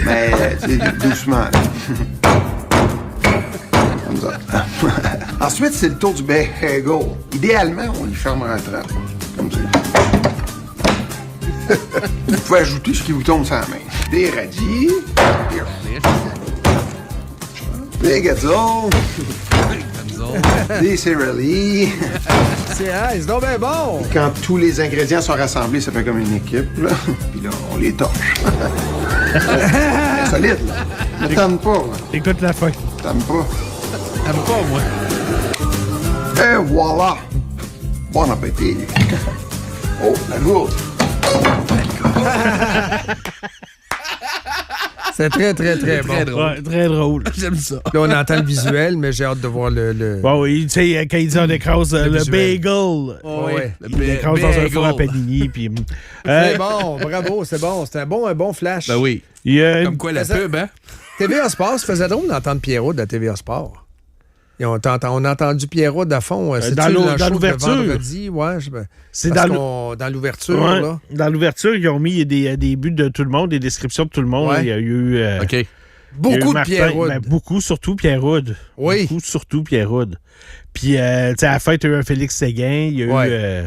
Mais tu sais, doucement. Comme ça. Ensuite, c'est le tour du bagel. Idéalement, on lui ferme un trap. Comme ça. Vous pouvez ajouter ce qui vous tombe sur la main. Des radis, des gazons, des céréalies. C'est donc bien bon. Quand tous les ingrédients sont rassemblés, ça fait comme une équipe, là. Puis là, on les torche. C'est solide, là. Ne t'aime pas, là. Écoute la fin. T'aimes pas. T'aimes pas, moi. Et voilà! Bon appétit! Oh, la gourde! C'est très, très, très bon. Très drôle. Ouais, très drôle. J'aime ça. Là, on entend le visuel, mais j'ai hâte de voir le... Bon, oui, tu sais, quand il dit on écrase le visuel. bagel, Ouais. il l'écrase dans un four à panini. Puis, C'est bon, bravo, c'est bon. C'est un bon flash. Ben oui. il y a une- Comme quoi, la Ça- pub, hein? TVA Sport, ça faisait drôle d'entendre Pierrot de la TVA Sport. Et on a entendu Pierrot à fond. C'est-tu dans le show de l'ouverture. vendredi? Ouais, C'est parce dans dans l'ouverture, Ouais, là. dans l'ouverture, ils ont mis des buts de tout le monde, des descriptions de tout le monde. Ouais. Il y a eu... OK. il y a eu Beaucoup de Martin, Pierrot. ben, beaucoup, surtout Pierre-Houd. Oui. Beaucoup, surtout Pierre-Houd. Puis, tu sais, à la fin, il y a eu un Félix Séguin, il y a eu Ouais.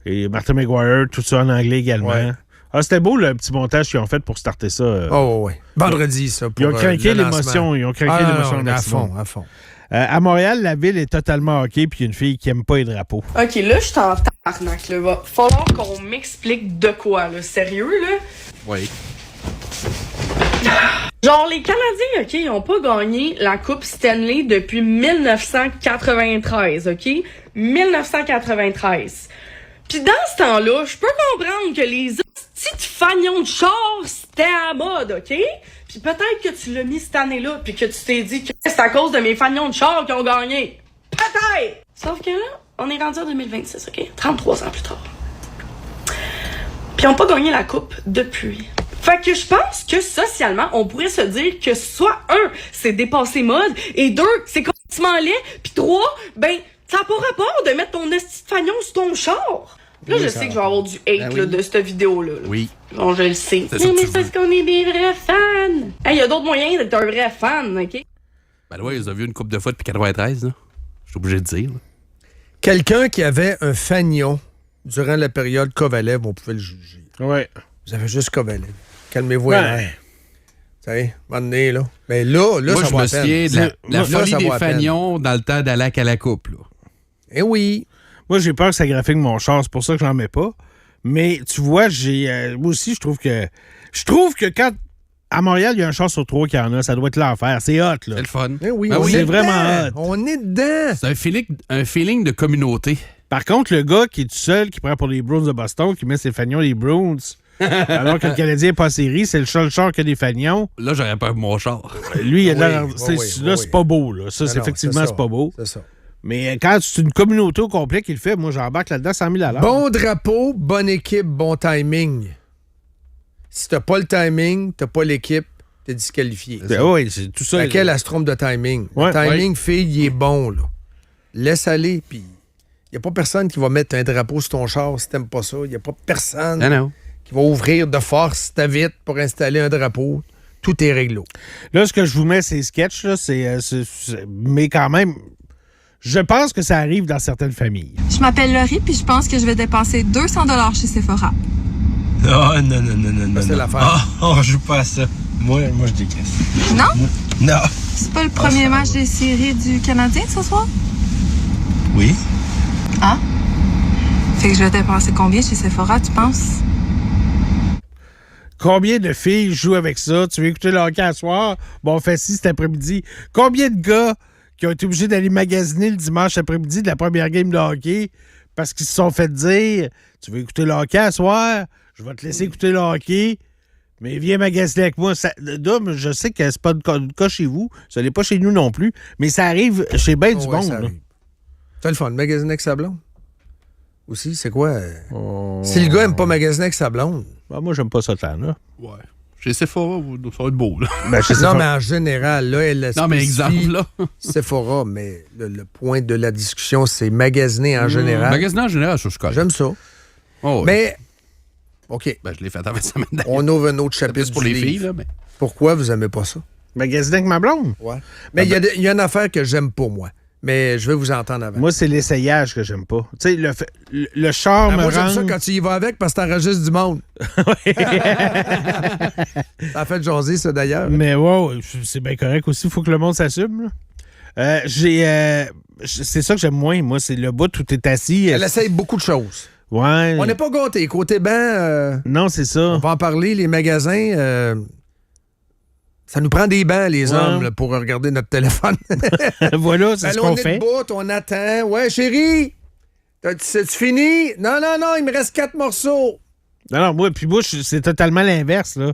et Martin McGuire, tout ça en anglais également. Ouais. Ah, c'était beau, le petit montage qu'ils ont fait pour starter ça. Oh, ouais. Vendredi, ça. Ils ont pour, craqué le l'émotion. lancement. Ils ont craqué Ah, l'émotion. non, à maximum. fond, à fond. À Montréal, la ville est totalement hockey, puis il y a une fille qui aime pas les drapeaux. Ok, là, je suis en tabarnak, là. Va falloir qu'on m'explique de quoi, là. Sérieux, là? Oui. Genre, les Canadiens, ok, ils ont pas gagné la Coupe Stanley depuis 1993, ok? 1993. Puis dans ce temps-là, je peux comprendre que les petites fagnons de char, c'était à la mode, ok? Puis peut-être que tu l'as mis cette année-là, puis que tu t'es dit que c'est à cause de mes fagnons de char qui ont gagné. Peut-être! Sauf que là, on est rendu en 2026, ok? 33 ans plus tard. Puis ils ont pas gagné la coupe depuis. Fait que je pense que socialement, on pourrait se dire que soit un, c'est dépassé mode, et deux, c'est complètement laid, puis trois, ben, ça n'a pas rapport de mettre ton esti de fagnon sur ton char. Là, Oui, je ça sais que va. je vais avoir du hate là, de cette vidéo-là. Là. Oui. Bon, je le sais. C'est ça que Mais tu c'est parce qu'on est des vrais fans. Hey, y a d'autres moyens d'être un vrai fan, OK? Ben ouais, ils ont vu une coupe de fois depuis 93, là. Je suis obligé de dire. Là. Quelqu'un qui avait un fagnon durant la période Kovalev, on pouvait le juger. Ouais. Vous avez juste Kovalev. Calmez-vous. Ouais. Vous savez, un moment donné, là. Mais là, Moi, ça je vaut me la peine. souviens de la Là, folie ça des vaut la peine. fagnons dans le temps d'aller à la coupe, là. Eh oui. Moi, j'ai peur que ça graphique mon char, c'est pour ça que j'en mets pas. Mais tu vois, moi aussi, je trouve que quand à Montréal, il y a un char sur 3 qui en a, ça doit être l'enfer. C'est hot, là. C'est le fun. Eh oui, Ben on oui. est C'est vraiment dedans. hot. On est dedans. C'est un feeling de communauté. Par contre, le gars qui est tout seul, qui prend pour les Bruins de Boston, qui met ses fagnons les Bruins, alors que le Canadien n'est pas en série, c'est le seul char qui a des fagnons. Là, j'aurais peur de mon char. Lui, il a de Oui, l'air- oui, c'est- oui, là, oui. c'est pas beau. Là. Ça, Non, c'est non, effectivement, ça. c'est pas beau. C'est ça. Mais quand c'est une communauté au complet qui le fait, moi, j'embarque là-dedans 100 000 $. Bon drapeau, bonne équipe, bon timing. Si t'as pas le timing, t'as pas l'équipe, t'es disqualifié. Ben oui, c'est tout ça. Laquelle elle se trompe de timing? Ouais, Le timing, fille, il est bon, là. Laisse aller, puis il n'y a pas personne qui va mettre un drapeau sur ton char si t'aimes pas ça. Il n'y a pas personne Non. qui va ouvrir de force ta vitre pour installer un drapeau. Tout est réglo. Là, ce que je vous mets, c'est sketch, là, mais quand même, je pense que ça arrive dans certaines familles. Je m'appelle Laurie, puis je pense que je vais dépenser 200 $ chez Sephora. Oh, non. Ça, c'est l'affaire. On joue pas à ça. Moi, je décaisse. Non? Non. C'est pas le premier match des séries du Canadien ce soir? Oui. Ah? Fait que je vais dépenser combien chez Sephora, tu penses? Combien de filles jouent avec ça? Tu veux écouter le hockey à soir? Bon, on fait ci cet après-midi. Combien de gars qui ont été obligés d'aller magasiner le dimanche après-midi de la première game de hockey parce qu'ils se sont fait dire tu veux écouter le hockey à soir? Je vais te laisser écouter le hockey, mais viens magasiner avec moi. Dom, je sais que c'est pas le cas chez vous. Ça n'est pas chez nous non plus, mais ça arrive chez bien du Ouais, monde. ça là. arrive. T'as le fun, magasiner avec sa blonde. Aussi, c'est quoi? Si le gars aime pas magasiner avec sa blonde. Ben, moi, j'aime pas ça tant, là. Ouais. Chez Sephora, ça va être beau, là. Ben, je sais Non, pas. mais en général, là, elle Non, mais spécifie exemple, là. Sephora, mais le point de la discussion, c'est magasiner en général. Magasin en général, je suis correct. J'aime ça. Oh, oui. Mais, OK, Ben, je l'ai fait avant semaine dernière. on ouvre un autre C'est chapitre plus pour du les livre. filles, là, mais... Pourquoi vous aimez pas ça? Magasiner avec ma blonde? Ouais. Mais il y a une affaire que j'aime pour moi. Mais je vais vous entendre avant. Moi, c'est l'essayage que j'aime pas. Tu sais, le char me Moi, j'aime ça rend... quand tu y vas avec parce que t'enregistres du monde. Ça a fait jaser, ça, d'ailleurs. Mais ouais, c'est bien correct aussi. Il faut que le monde s'assume. Là. C'est ça que j'aime moins, moi. C'est le bout où tu es assis. Elle essaye beaucoup de choses. Ouais. On n'est pas gâtés. Côté banc, non, c'est ça. on va en parler. Les magasins, ça nous prend des bancs, les hommes, là, pour regarder notre téléphone. Voilà, c'est ce qu'on fait. On est debout, on attend. Ouais, chérie, c'est-tu fini? Non, il me reste 4 morceaux. Non, moi, c'est totalement l'inverse, là.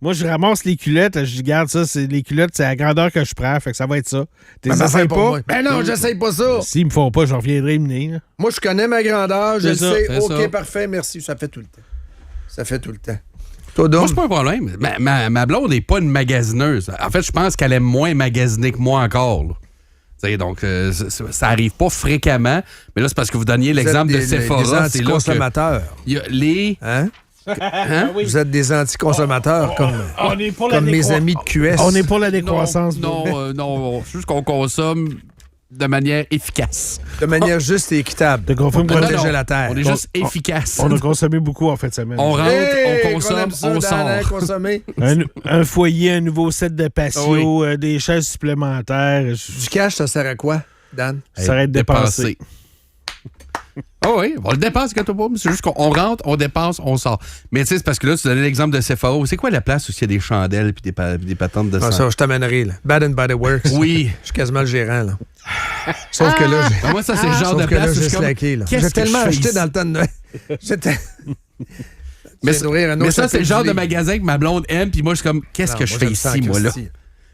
Moi, je ramasse les culottes, là, je dis, garde ça, les culottes, c'est la grandeur que je prends, fait que ça va être ça. T'essayes pas? Ben non, j'essaye pas ça. S'ils me font pas, je reviendrai mener. Là. Moi, je connais ma grandeur, je le sais. c'est OK, ça. parfait, merci. Ça fait tout le temps. Toi, Moi, c'est pas un problème. Ma blonde n'est pas une magasineuse. En fait, je pense qu'elle aime moins magasiner que moi encore. Là. Donc, ça arrive pas fréquemment. Mais là, c'est parce que vous donniez l'exemple de Sephora. Des anti-consommateurs. Il y a les... Hein? Hein? Oui. Vous êtes des anti-consommateurs On est pour comme mes amis de QS. On est pour la décroissance. Non, juste qu'on consomme de manière efficace. De manière juste et équitable. De confirme pour protéger la terre. On est juste efficace. On a consommé beaucoup en fin de semaine. On rentre, on consomme, on sort. Un foyer, un nouveau set de patio, des chaises supplémentaires. Du cash, ça sert à quoi, Dan? Ça arrête de dépenser. Oh oui, on le dépense quand on pas. C'est juste qu'on rentre, on dépense, on sort. Mais tu sais, c'est parce que là, tu donnais l'exemple de Sephora. C'est quoi la place où il y a des chandelles et des patentes de sang? Ça, je t'amènerai, là. Bad and Body Works. Oui. Je suis quasiment le gérant, là. Sauf que là, moi, ça, c'est le genre de place où je suis slacké, là. J'ai tellement acheté dans le temps de Noël. Mais ça, c'est le genre de magasin que ma blonde aime, puis moi, je suis comme, qu'est-ce que je fais ici, moi, là?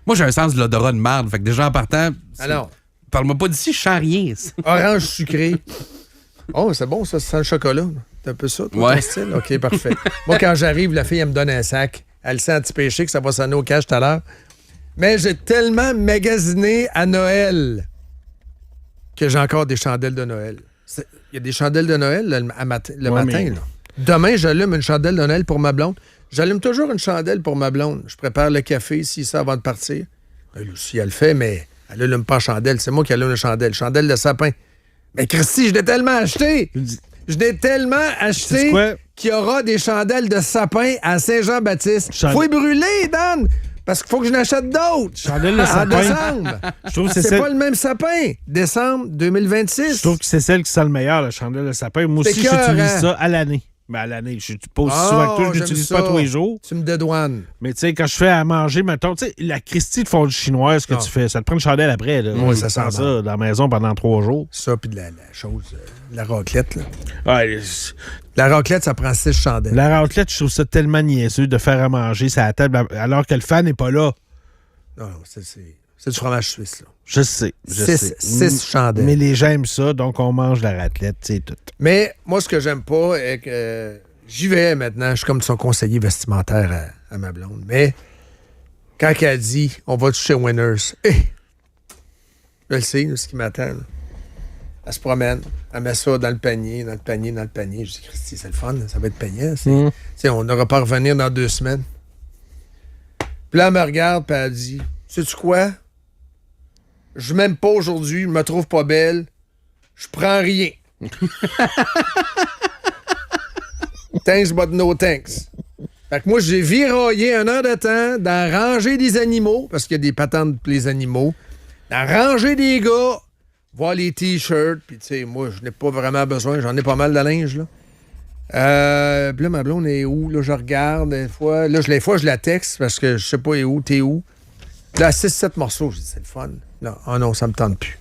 Moi, j'ai un sens de l'odorat de marde. Fait que déjà, en partant, alors, parle-moi pas d'ici, je sens rien. Orange sucré. Oh, c'est bon, ça sent le chocolat. C'est un peu ça, ton style? OK, parfait. Moi, quand j'arrive, la fille, elle me donne un sac. Elle sent anti-péché que ça va sonner au cash tout à l'heure. Mais j'ai tellement magasiné à Noël que j'ai encore des chandelles de Noël. Il y a des chandelles de Noël le matin. Là. Demain, j'allume une chandelle de Noël pour ma blonde. J'allume toujours une chandelle pour ma blonde. Je prépare le café ici, ça, avant de partir. Elle aussi, elle le fait, mais elle allume pas chandelle. C'est moi qui allume la chandelle. Chandelle de sapin. Mais Christy, je l'ai tellement acheté. Je l'ai tellement acheté qu'il y aura des chandelles de sapin à Saint-Jean-Baptiste. Faut y brûler, Dan, parce qu'il faut que je n'achète d'autres. Chandelles de sapin. En décembre. Je trouve que c'est pas le même sapin. Décembre 2026. Je trouve que c'est celle qui sent le meilleur, la chandelle de sapin. Moi aussi, j'utilise ça à l'année. Ben, à l'année. Je ne pas aussi souvent que toi, je l'utilise pas tous les jours. Tu me dédouanes. Mais tu sais, quand je fais à manger, mettons, tu sais, la Christie de fondue chinoise que tu fais, ça te prend une chandelle après. Oui, ça sent ça dans la maison pendant 3 jours. Ça, puis de la chose, la raclette. Là. Ouais, la raclette, ça prend 6 chandelles. La raclette, je trouve ça tellement niaiseux de faire à manger ça à la table alors que le fan n'est pas là. Non, c'est du fromage suisse, là. Je sais. 6 chandelles. Mais les gens aiment ça, donc on mange la raclette, c'est tout. Mais moi, ce que j'aime pas est que j'y vais maintenant. Je suis comme son conseiller vestimentaire à ma blonde. Mais quand elle dit on va chez Winners, je le sais, ce qui m'attend. Là. Elle se promène, elle met ça dans le panier. Je dis, Christy, c'est le fun, ça va être payant. On n'aura pas à revenir dans 2 semaines. Puis là, elle me regarde, puis elle dit, sais-tu quoi? Je m'aime pas aujourd'hui, je me trouve pas belle, je prends rien. Thanks, but no thanks. Fait que moi, j'ai viraillé 1 heure de temps dans ranger des animaux, parce qu'il y a des patentes pour les animaux, dans ranger des gars, voir les t-shirts, puis tu sais, moi, je n'ai pas vraiment besoin, j'en ai pas mal de linge, là. Puis là, ma blonde est où? Là, je regarde des fois. Là, je la texte parce que je sais pas où, t'es où. Là, 6-7 morceaux, je dis, c'est le fun. Non, oh non, ça me tente plus.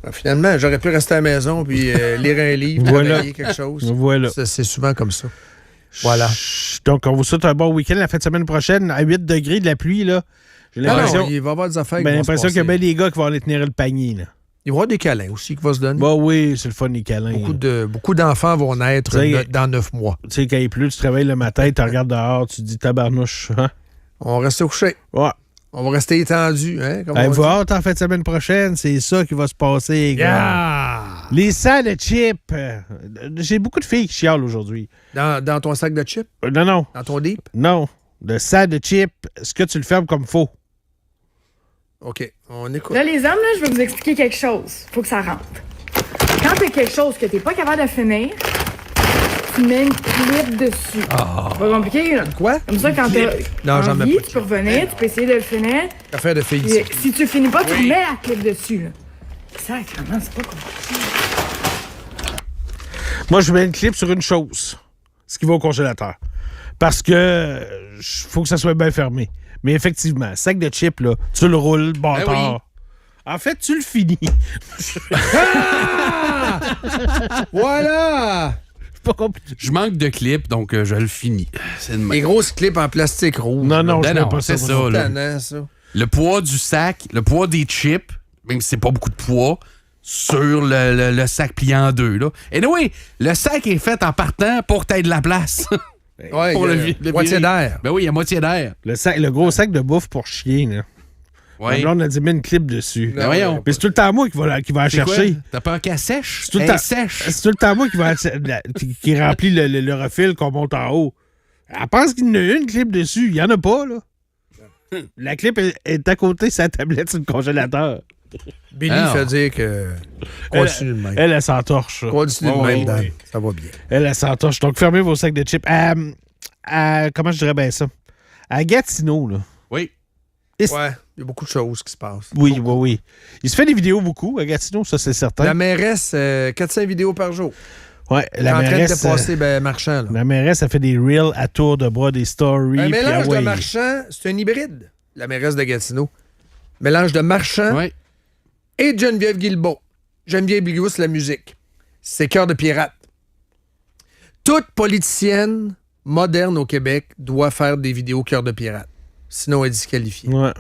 Alors, finalement, j'aurais pu rester à la maison puis lire un livre, travailler quelque chose. Voilà. C'est souvent comme ça. Voilà. Donc, on vous souhaite un bon week-end la fin de semaine prochaine. À 8 degrés de la pluie, là. J'ai l'impression... il va y avoir des affaires qui vont se l'impression qu'il y a passer. bien des gars qui vont aller tenir le panier, là. Il va y avoir des câlins aussi qui vont se donner. Bah oui, c'est le fun, les câlins. Beaucoup d'enfants vont naître dans 9 mois. Tu sais, quand il pleut, tu te réveilles le matin, tu regardes dehors, tu te dis tabarnouche. Hein? On va rester couché. Ouais. On va rester étendu. Hein, vous hâte en fin de semaine prochaine, c'est ça qui va se passer. Yeah! Les sacs de chips. J'ai beaucoup de filles qui chialent aujourd'hui. Dans ton sac de chips? Non. Dans ton deep? Non. Le sac de chips, est-ce que tu le fermes comme faux? OK, on écoute. Là, les hommes, là, je vais vous expliquer quelque chose. Faut que ça rentre. Quand t'as quelque chose que t'es pas capable de finir, tu mets une clip dessus. C'est pas compliqué, là. Quoi? Comme ça, quand t'as Non, j'en mets envie, pas de tu peux revenir, tu peux essayer de le finir. Affaire de filles Puis, ici. si tu finis pas, tu remets la clip dessus, là. Sacrément, c'est pas compliqué. Moi, je mets une clip sur une chose, ce qui va au congélateur. Parce que faut que ça soit bien fermé. Mais effectivement, sac de chips, là, tu le roules, bâtard. Ben oui. En fait, tu le finis. Voilà! C'est pas compliqué. Je manque de clips, donc je le finis. C'est de même. Les grosses clips en plastique rouge. Non, non, Ben je mets non, pas c'est ça. ça, moi. là. Tannant, ça. Le poids du sac, le poids des chips, même si c'est pas beaucoup de poids, sur le sac plié en deux. Là. Et anyway, le sac est fait en partant pour que t'aies de la place. Ouais, Pour il y a le moitié virer. d'air. Ben oui, il y a moitié d'air. Le gros sac de bouffe pour chien, là. Ouais. Là, on a dit, mets une clip dessus. Ben voyons. Mais c'est tout le temps moi qui va la C'est quoi? chercher. T'as peur qu'elle sèche? C'est tout le Elle temps sèche. C'est tout le temps moi qui remplit le refil qu'on monte en haut. Elle pense qu'il y en a une clip dessus. Il n'y en a pas, là. La clip est à côté de sa tablette sur le congélateur. Billy Alors. fait dire que. Continue de même. Elle s'entorche. Continue de Ouais, même, Dan. ouais. Ça va bien. Elle s'entorche. Donc, fermez vos sacs de chips. Comment je dirais bien ça? À Gatineau, là. Oui. Ouais, il y a beaucoup de choses qui se passent. Oui, oui, oui. Il se fait des vidéos beaucoup à Gatineau, ça, c'est certain. La mairesse, 400 vidéos par jour. Ouais, Elle est en train de dépasser Marchand. Là. La mairesse a fait des reels à tour de bras, des stories. Un puis mélange ah ouais. de Marchand, c'est un hybride, la mairesse de Gatineau. Mélange de Marchand Oui. et de Geneviève Guilbeault. Geneviève Guilbeault, c'est la musique. C'est Cœur de pirate. Toute politicienne moderne au Québec doit faire des vidéos Cœur de pirate. Sinon, elle est disqualifiée. Ouais.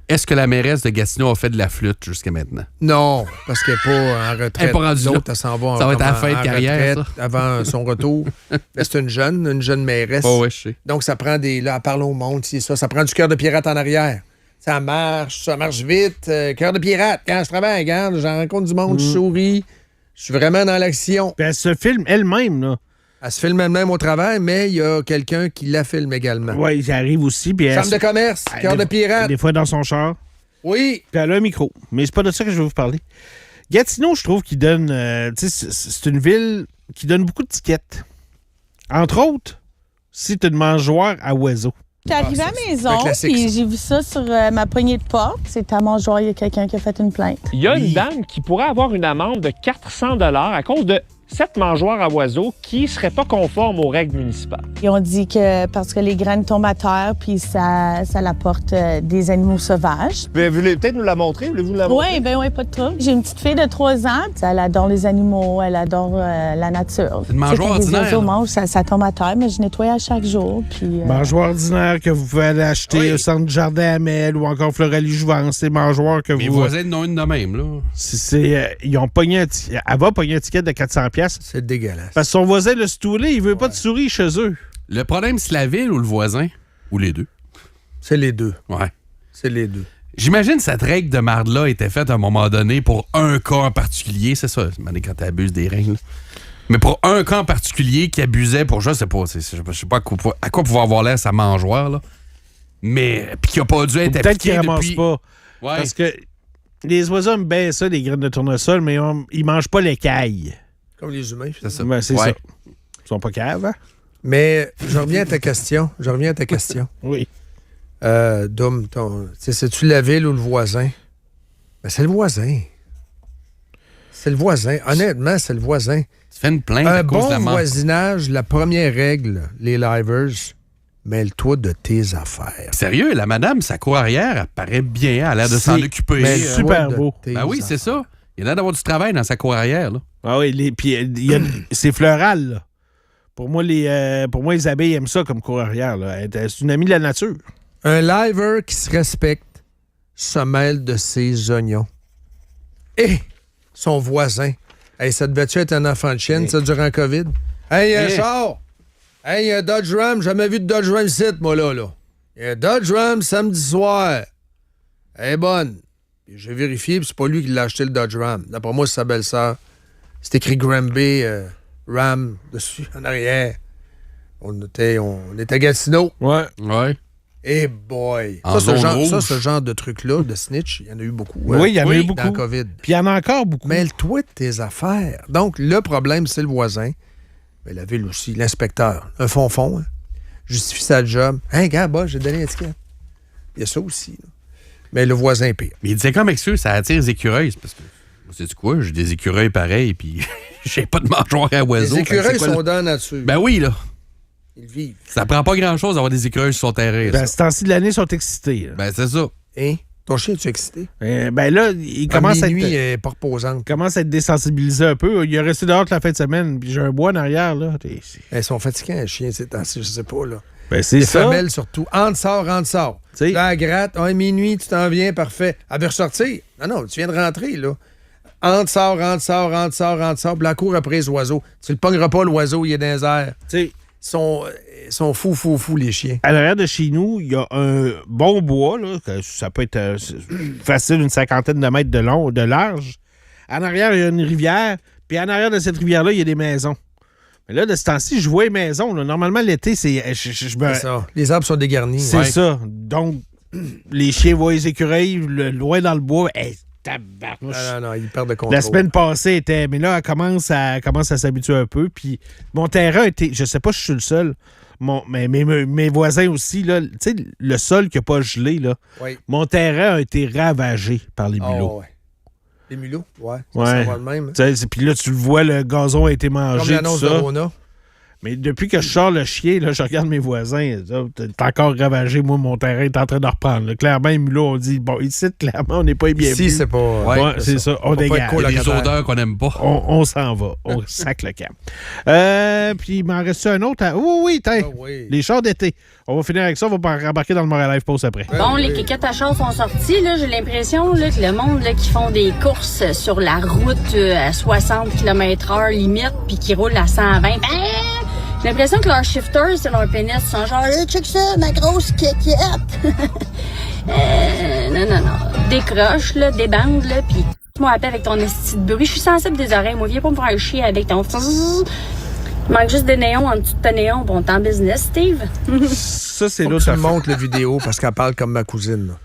Est-ce que la mairesse de Gatineau a fait de la flûte jusqu'à maintenant? Non, parce qu'elle n'est pas en retraite. Elle est pas rendue là. L'autre, elle s'en va Ça va être à la en fin de carrière, retraite avant son retour. Mais c'est une jeune mairesse. Oh, ouais, je sais. Donc, ça prend des... Là, elle parle au monde, c'est ça. Ça prend du Cœur de pirate en arrière. Ça marche vite. Cœur de pirate. Quand je travaille, regarde, j'en rencontre du monde, je souris. Je suis vraiment dans l'action. Puis elle se filme elle-même, là. Elle se filme elle-même au travail, mais il y a quelqu'un qui la filme également. Ouais, j'arrive aussi. Puis elle Chambre de commerce, Cœur de pirate. Des fois dans son char. Oui. Puis elle a un micro. Mais c'est pas de ça que je vais vous parler. Gatineau, je trouve qu'il donne... tu sais, c'est une ville qui donne beaucoup de tickets. Entre autres, si tu es une mangeoire à oiseaux. J'étais arrivée à la c'est un maison, classique, puis ça. j'ai vu ça sur ma poignée de porte. C'est à mangeoire, il y a quelqu'un qui a fait une plainte. Il y a une dame qui pourrait avoir une amende de 400 $ à cause de 7 mangeoires à oiseaux qui ne seraient pas conformes aux règles municipales. Ils ont dit que parce que les graines tombent à terre, puis ça apporte des animaux sauvages. Vous voulez peut-être nous la montrer? Voulez-vous la montrer? Oui, pas de trouble. J'ai une petite fille de 3 ans. Elle adore les animaux, elle adore la nature. C'est une mangeoire Tu sais, quand ordinaire, les oiseaux là. mangent, ça tombe à terre, mais je nettoie à chaque jour. Puis, Mangeoire ordinaire que vous pouvez aller acheter Oui. au centre Jardin Amel ou encore Floralie Jouvence. C'est mangeoire que Mes vous... voisins n'ont une de même, là. Ils ont pogné elle va pogner un ticket de 400$. C'est dégueulasse. Parce que son voisin l'a stoulé, il veut pas de souris chez eux. Le problème, c'est la ville ou le voisin? Ou les deux? C'est les deux. Ouais. C'est les deux. J'imagine que cette règle de marde-là était faite à un moment donné pour un cas en particulier. C'est ça, quand tu abuses des règles. Mais pour un cas en particulier qui abusait pour, je sais pas à quoi pouvoir avoir l'air sa mangeoire, là. Mais, puis qui a pas dû être Peut-être qu'il appliqué ramasse depuis... pas. Ouais. Parce que les oiseaux aiment bien ça, les graines de tournesol, mais ils mangent pas l'écaille. Comme les humains. C'est ça. Ben, c'est Ouais. ça. Ils sont pas caves, hein? Mais je reviens à ta question. Oui. Dom, c'est-tu la ville ou le voisin? Ben, c'est le voisin. C'est le voisin. Honnêtement, c'est le voisin. Tu fais une plainte à Un cause de la bon marde. voisinage, la première règle, les livers, mêle-toi de tes affaires. Sérieux, la madame, sa cour arrière, elle paraît bien. Elle a l'air de C'est- s'en occuper. mais c'est super de beau. tes Ben oui, c'est ça. Il a l'air d'avoir du travail dans sa cour arrière, là. Ah oui, puis c'est floral, là. Pour moi, les abeilles aiment ça comme cour arrière, là. C'est une amie de la nature. Un liver qui se respecte se mêle de ses oignons. Et son voisin. Hey, ça devait-tu être un enfant de chienne, ça, durant le COVID? Hey, un char! Hey, un Dodge Ram, jamais vu de Dodge Ram ici, moi, là. Il y a un Dodge Ram samedi soir. Elle est bonne. Puis j'ai vérifié, puis c'est pas lui qui l'a acheté, le Dodge Ram. D'après moi, c'est sa belle-sœur. C'est écrit Granby Ram dessus, en arrière. On était à Gatineau. Ouais. Ouais. Eh boy! En zone rouge. Ce genre de truc-là, de snitch, il y en a eu beaucoup. Oui, il y en a eu beaucoup. Dans COVID. Puis il y en a encore beaucoup. Mêle-toi de tes affaires. Donc, le problème, c'est le voisin. Mais la ville aussi, l'inspecteur. Un fond-fond, hein, justifie sa job. Hein, gars, j'ai donné l'étiquette. Il y a ça aussi. Là. Mais le voisin est pire. Mais il disait comme excuse, ça attire les écureuils. Parce que, sais-tu quoi? J'ai des écureuils pareils, puis j'ai pas de mangeoire à oiseaux. Les écureuils sont dans la nature. Ben oui, là. Ils vivent. Ça prend pas grand-chose d'avoir des écureuils sur son terrain. Ben, ce temps-ci de l'année, ils sont excités. Là. Ben, c'est ça. Hein? Ton chien, es-tu excité? Ben là, il commence à être... minuit, pas reposante. Commence à être désensibilisé un peu. Il est resté dehors toute la fin de semaine, puis j'ai un bois en arrière, là. Ils sont fatigants, les chiens, ces temps-ci, je sais pas, là. Ben, c'est les ça. femelles, surtout. Entre sort. T'sais. Là, elle gratte. Minuit, tu t'en viens, parfait. Elle veut ressortir. Non, tu viens de rentrer, là. Entre sort. Puis la court après les oiseaux. Tu le pogneras pas, l'oiseau, il est dans les airs. T'sais. Ils sont fous, les chiens. À l'arrière de chez nous, il y a un bon bois, là, ça peut être facile, une 50aine de mètres de large. En arrière, il y a une rivière, puis en arrière de cette rivière-là, il y a des maisons. Mais là, de ce temps-ci, je vois les maisons. Là. Normalement, l'été, c'est... C'est ça. Les arbres sont dégarnis. C'est ça. Donc, les chiens voient les écureuils loin dans le bois. Hey, tabarnouche. Non, ils perdent de contrôle. La semaine passée était... Mais là, elle commence à s'habituer un peu. Puis mon terrain était... Je sais pas si je suis le seul. Mais mes voisins aussi, là, tu sais, le sol qui n'a pas gelé, là, oui. Mon terrain a été ravagé par les mulots. Ouais. Les mulots? Ouais. Ouais. Ça va le même. Puis là, tu le vois, le gazon a été mangé. Comme l'annonce de Rona. Mais depuis que je sors le chien, là, je regarde mes voisins. T'es encore ravagé. Moi, mon terrain est en train de reprendre. Là. Clairement, les mulots ont dit, bon, ici, clairement, on n'est pas bien. Ici, c'est pas... Ouais, c'est ça. On dégage. Il y a des odeurs qu'on n'aime pas. On s'en va. On sac le camp. Puis, il m'en reste un autre. Oui, les chars d'été. On va finir avec ça. On va rembarquer dans le Montréal Live Post après. Bon, les kékettes à char sont sortis. Là, j'ai l'impression là, que le monde là, qui font des courses sur la route à 60 km/h limite puis qui roulent à 120, j'ai l'impression que leur shifters, c'est leur pénis. Ils sont genre, check ça, ma grosse kékette. Non. Décroche, là, débande, là, pis moi à paix avec ton esti de bruit. Je suis sensible des oreilles. Moi, viens pas me faire chier avec ton... Il manque juste des néons en dessous de ta néon. Bon, t'es en business, Steve. Ça, c'est Faut l'autre que tu me montres la vidéo parce qu'elle parle comme ma cousine.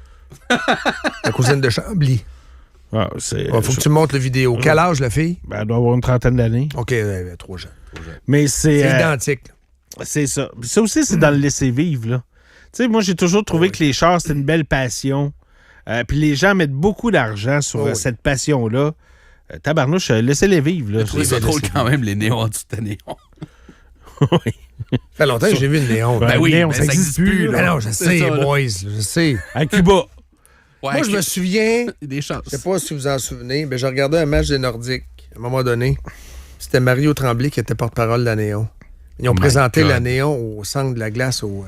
La cousine de Chambly. Ah, faut que tu me montres la vidéo. Quel âge, la fille? Ben, elle doit avoir une trentaine d'années. OK, trop jeune. Mais c'est identique. C'est ça. Ça aussi, c'est dans le laisser-vivre, là. Tu sais, moi, j'ai toujours trouvé que les chars, c'est une belle passion. Puis les gens mettent beaucoup d'argent sur cette passion-là. Tabarnouche, laissez-les vivre, là. Je trouve ça drôle quand même, les néons en dessous de ta néon. Oui. Ça fait longtemps que j'ai vu le néon. Ben oui, néon, mais ça n'existe plus. Ben non, je sais, ça, boys, je sais. À Cuba. Ouais, moi, je me souviens, des chances. Je sais pas si vous vous en souvenez, mais j'ai regardé un match des Nordiques à un moment donné. C'était Mario Tremblay qui était porte-parole de la Néon. Ils ont présenté la Néon au centre de la glace au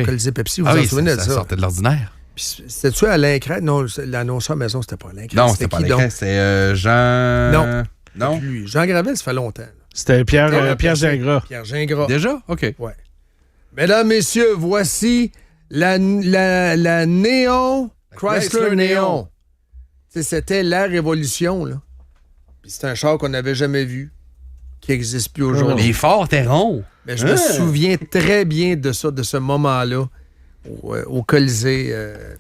Colisée Pepsi. Vous vous en souvenez de ça? Ça sortait de l'ordinaire. C'était-tu Alain Crête? Non, l'annonceur maison, c'était pas Alain Crête. Non, c'était pas Alain Crête, c'était Jean... Non. Lui. Jean Gravel, ça fait longtemps. C'était Pierre Gingras. Pierre Gingras. Déjà? OK. Ouais. Mesdames, messieurs, voici la Néon... Chrysler Néon. C'était la révolution, là. Puis c'est un char qu'on n'avait jamais vu, qui n'existe plus aujourd'hui. Les phares étaient ronds. Mais je me souviens très bien de ça, de ce moment-là, au Colisée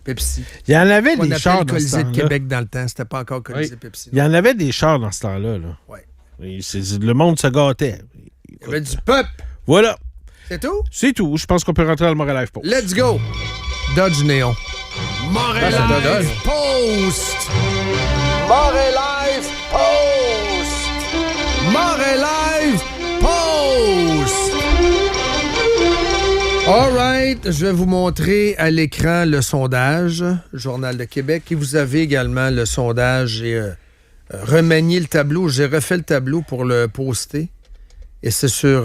Pepsi. Il y en avait des chars dans ce Colisée temps-là. de Québec dans le temps. C'était pas encore Colisée Pepsi. Il y en avait des chars dans ce temps-là. Oui. Le monde se gâtait. Il y avait du peuple. Voilà. C'est tout? C'est tout. Je pense qu'on peut rentrer dans le Montréal Live Post. Let's go! Dodge Néon. Montréal Live Post! Montréal Live Post! Montréal Live Post! All right, je vais vous montrer à l'écran le sondage, Journal de Québec, et vous avez également le sondage. J'ai remanié le tableau, j'ai refait le tableau pour le poster, et c'est sur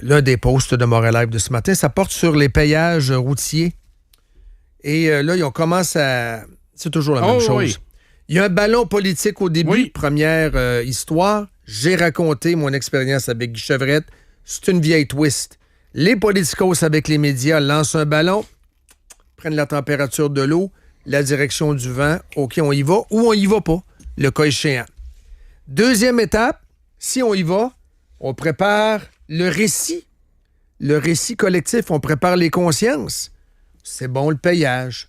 l'un des posts de Montréal Live de ce matin. Ça porte sur les payages routiers. Et là, on commence à... C'est toujours la même chose. Oui. Il y a un ballon politique au début, première histoire. J'ai raconté mon expérience avec Guy Chevrette. C'est une vieille twist. Les politicos avec les médias lancent un ballon, prennent la température de l'eau, la direction du vent. OK, on y va ou on y va pas, le cas échéant. Deuxième étape, si on y va, on prépare le récit le récit collectif, on prépare les consciences. C'est bon le payage.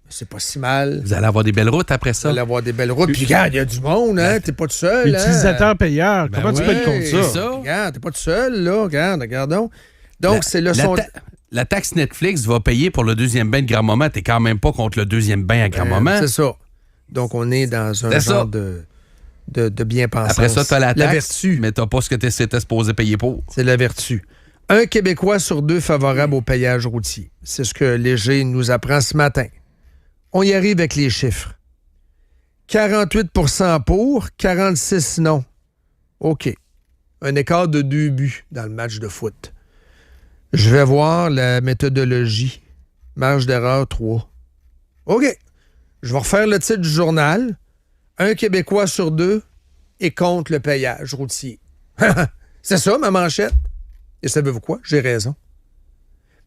C'est pas si mal. Vous allez avoir des belles routes après ça. Vous allez avoir des belles routes. Puis regarde, il y a du monde, hein? T'es pas tout seul. Utilisateur-payeur. Ben Comment tu peux être contre ça? ça. Regarde, t'es pas tout seul, là. Regardons. Donc, c'est le son. La taxe Netflix va payer pour le deuxième bain de grand-maman. T'es quand même pas contre le deuxième bain à grand-maman. C'est ça. Donc, on est dans un genre de bien-pensance. Après ça, t'as la taxe, vertu. mais t'as pas ce que t'étais supposé payer pour. C'est la vertu. 1 Québécois sur 2 favorable au payage routier. C'est ce que Léger nous apprend ce matin. On y arrive avec les chiffres. 48 pour, 46 non. OK. Un écart de 2 buts dans le match de foot. Je vais voir la méthodologie. Marge d'erreur 3. OK. Je vais refaire le titre du journal. 1 Québécois sur 2 est contre le payage routier. C'est ça, ma manchette. Et savez-vous quoi? J'ai raison.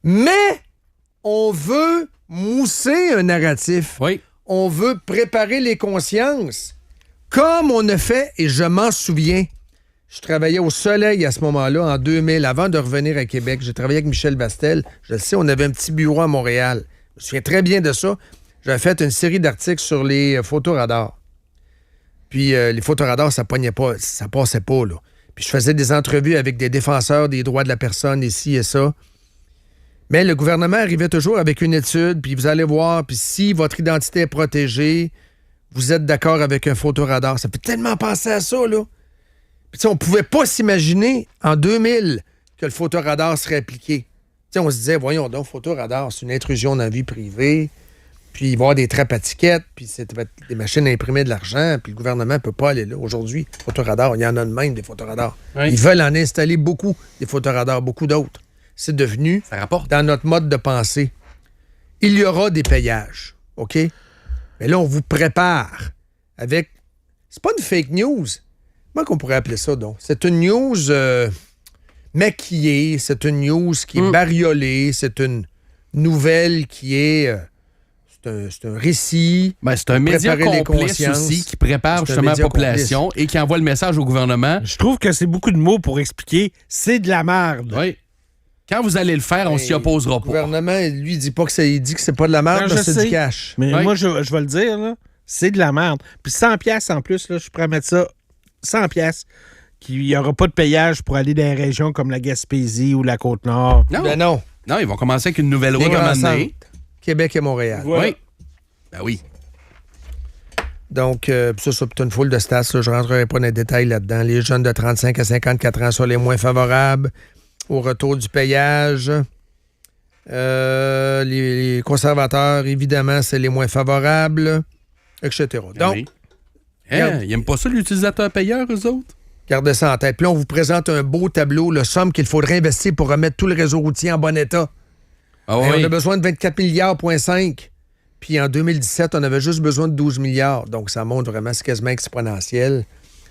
Mais on veut mousser un narratif. Oui. On veut préparer les consciences. Comme on a fait, et je m'en souviens, je travaillais au Soleil à ce moment-là, en 2000, avant de revenir à Québec. J'ai travaillé avec Michel Bastel. Je le sais, on avait un petit bureau à Montréal. Je me souviens très bien de ça. J'avais fait une série d'articles sur les photoradars. Puis les photoradars, ça pognait pas, ça passait pas, là. Puis je faisais des entrevues avec des défenseurs des droits de la personne, ici et ça. Mais le gouvernement arrivait toujours avec une étude, puis vous allez voir, puis si votre identité est protégée, vous êtes d'accord avec un photoradar. Ça fait tellement penser à ça, là. Puis on pouvait pas s'imaginer, en 2000, que le photoradar serait appliqué. T'sais, on se disait, voyons donc, photoradar, c'est une intrusion dans la vie privée, puis il va y avoir des trappes à tickets, puis c'est des machines à imprimer de l'argent, puis le gouvernement ne peut pas aller là. Aujourd'hui, photoradar, il y en a de même des photoradars. Oui. Ils veulent en installer beaucoup, des photoradars, beaucoup d'autres. C'est devenu, dans notre mode de pensée, il y aura des payages, OK? Mais là, on vous prépare avec... C'est pas une fake news. Comment qu'on pourrait appeler ça, donc? C'est une news maquillée, c'est une news qui est bariolée, c'est une nouvelle qui est... C'est un récit. Ben, c'est un média complice aussi qui prépare justement la population et qui envoie le message au gouvernement. Je trouve que c'est beaucoup de mots pour expliquer c'est de la merde. Oui. Quand vous allez le faire, on s'y opposera pas. Le gouvernement, lui, dit pas que il dit que c'est pas de la merde, mais c'est du cash. Mais moi, je vais le dire, là, c'est de la merde. Puis 100$ en plus, là, je suis prêt à mettre ça 100$. Qu'il n'y aura pas de payage pour aller dans des régions comme la Gaspésie ou la Côte-Nord. Non. Ben non. Non, ils vont commencer avec une nouvelle route à un moment donné. Québec et Montréal. Oui. Ben oui. Donc, ça, c'est une foule de stats. Là, je ne rentrerai pas dans les détails là-dedans. Les jeunes de 35 à 54 ans sont les moins favorables au retour du payage. Les conservateurs, évidemment, c'est les moins favorables, etc. Donc, oui. Ils n'aiment pas ça, l'utilisateur-payeur, eux autres? Gardez ça en tête. Puis là, on vous présente un beau tableau, le somme qu'il faudrait investir pour remettre tout le réseau routier en bon état. Ah oui. On a besoin de 24 milliards, Puis en 2017, on avait juste besoin de 12 milliards. Donc, ça monte vraiment, c'est quasiment exponentiel.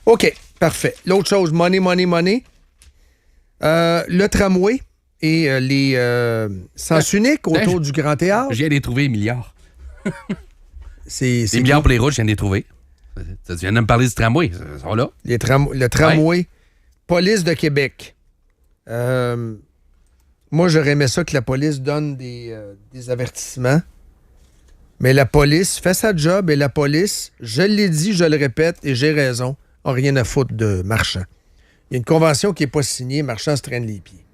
OK, parfait. L'autre chose, money. Le tramway et les sens uniques autour du Grand Théâtre. Je viens de les trouver, les milliards. C'est les milliards pour les routes, je viens de les trouver. Tu viens de me parler du tramway. Ils sont là. Le tramway. Police de Québec. Moi, j'aurais aimé ça que la police donne des avertissements. Mais la police fait sa job et la police, je l'ai dit, je le répète et j'ai raison, n'a rien à foutre de Marchand. Il y a une convention qui n'est pas signée, Marchand se traîne les pieds.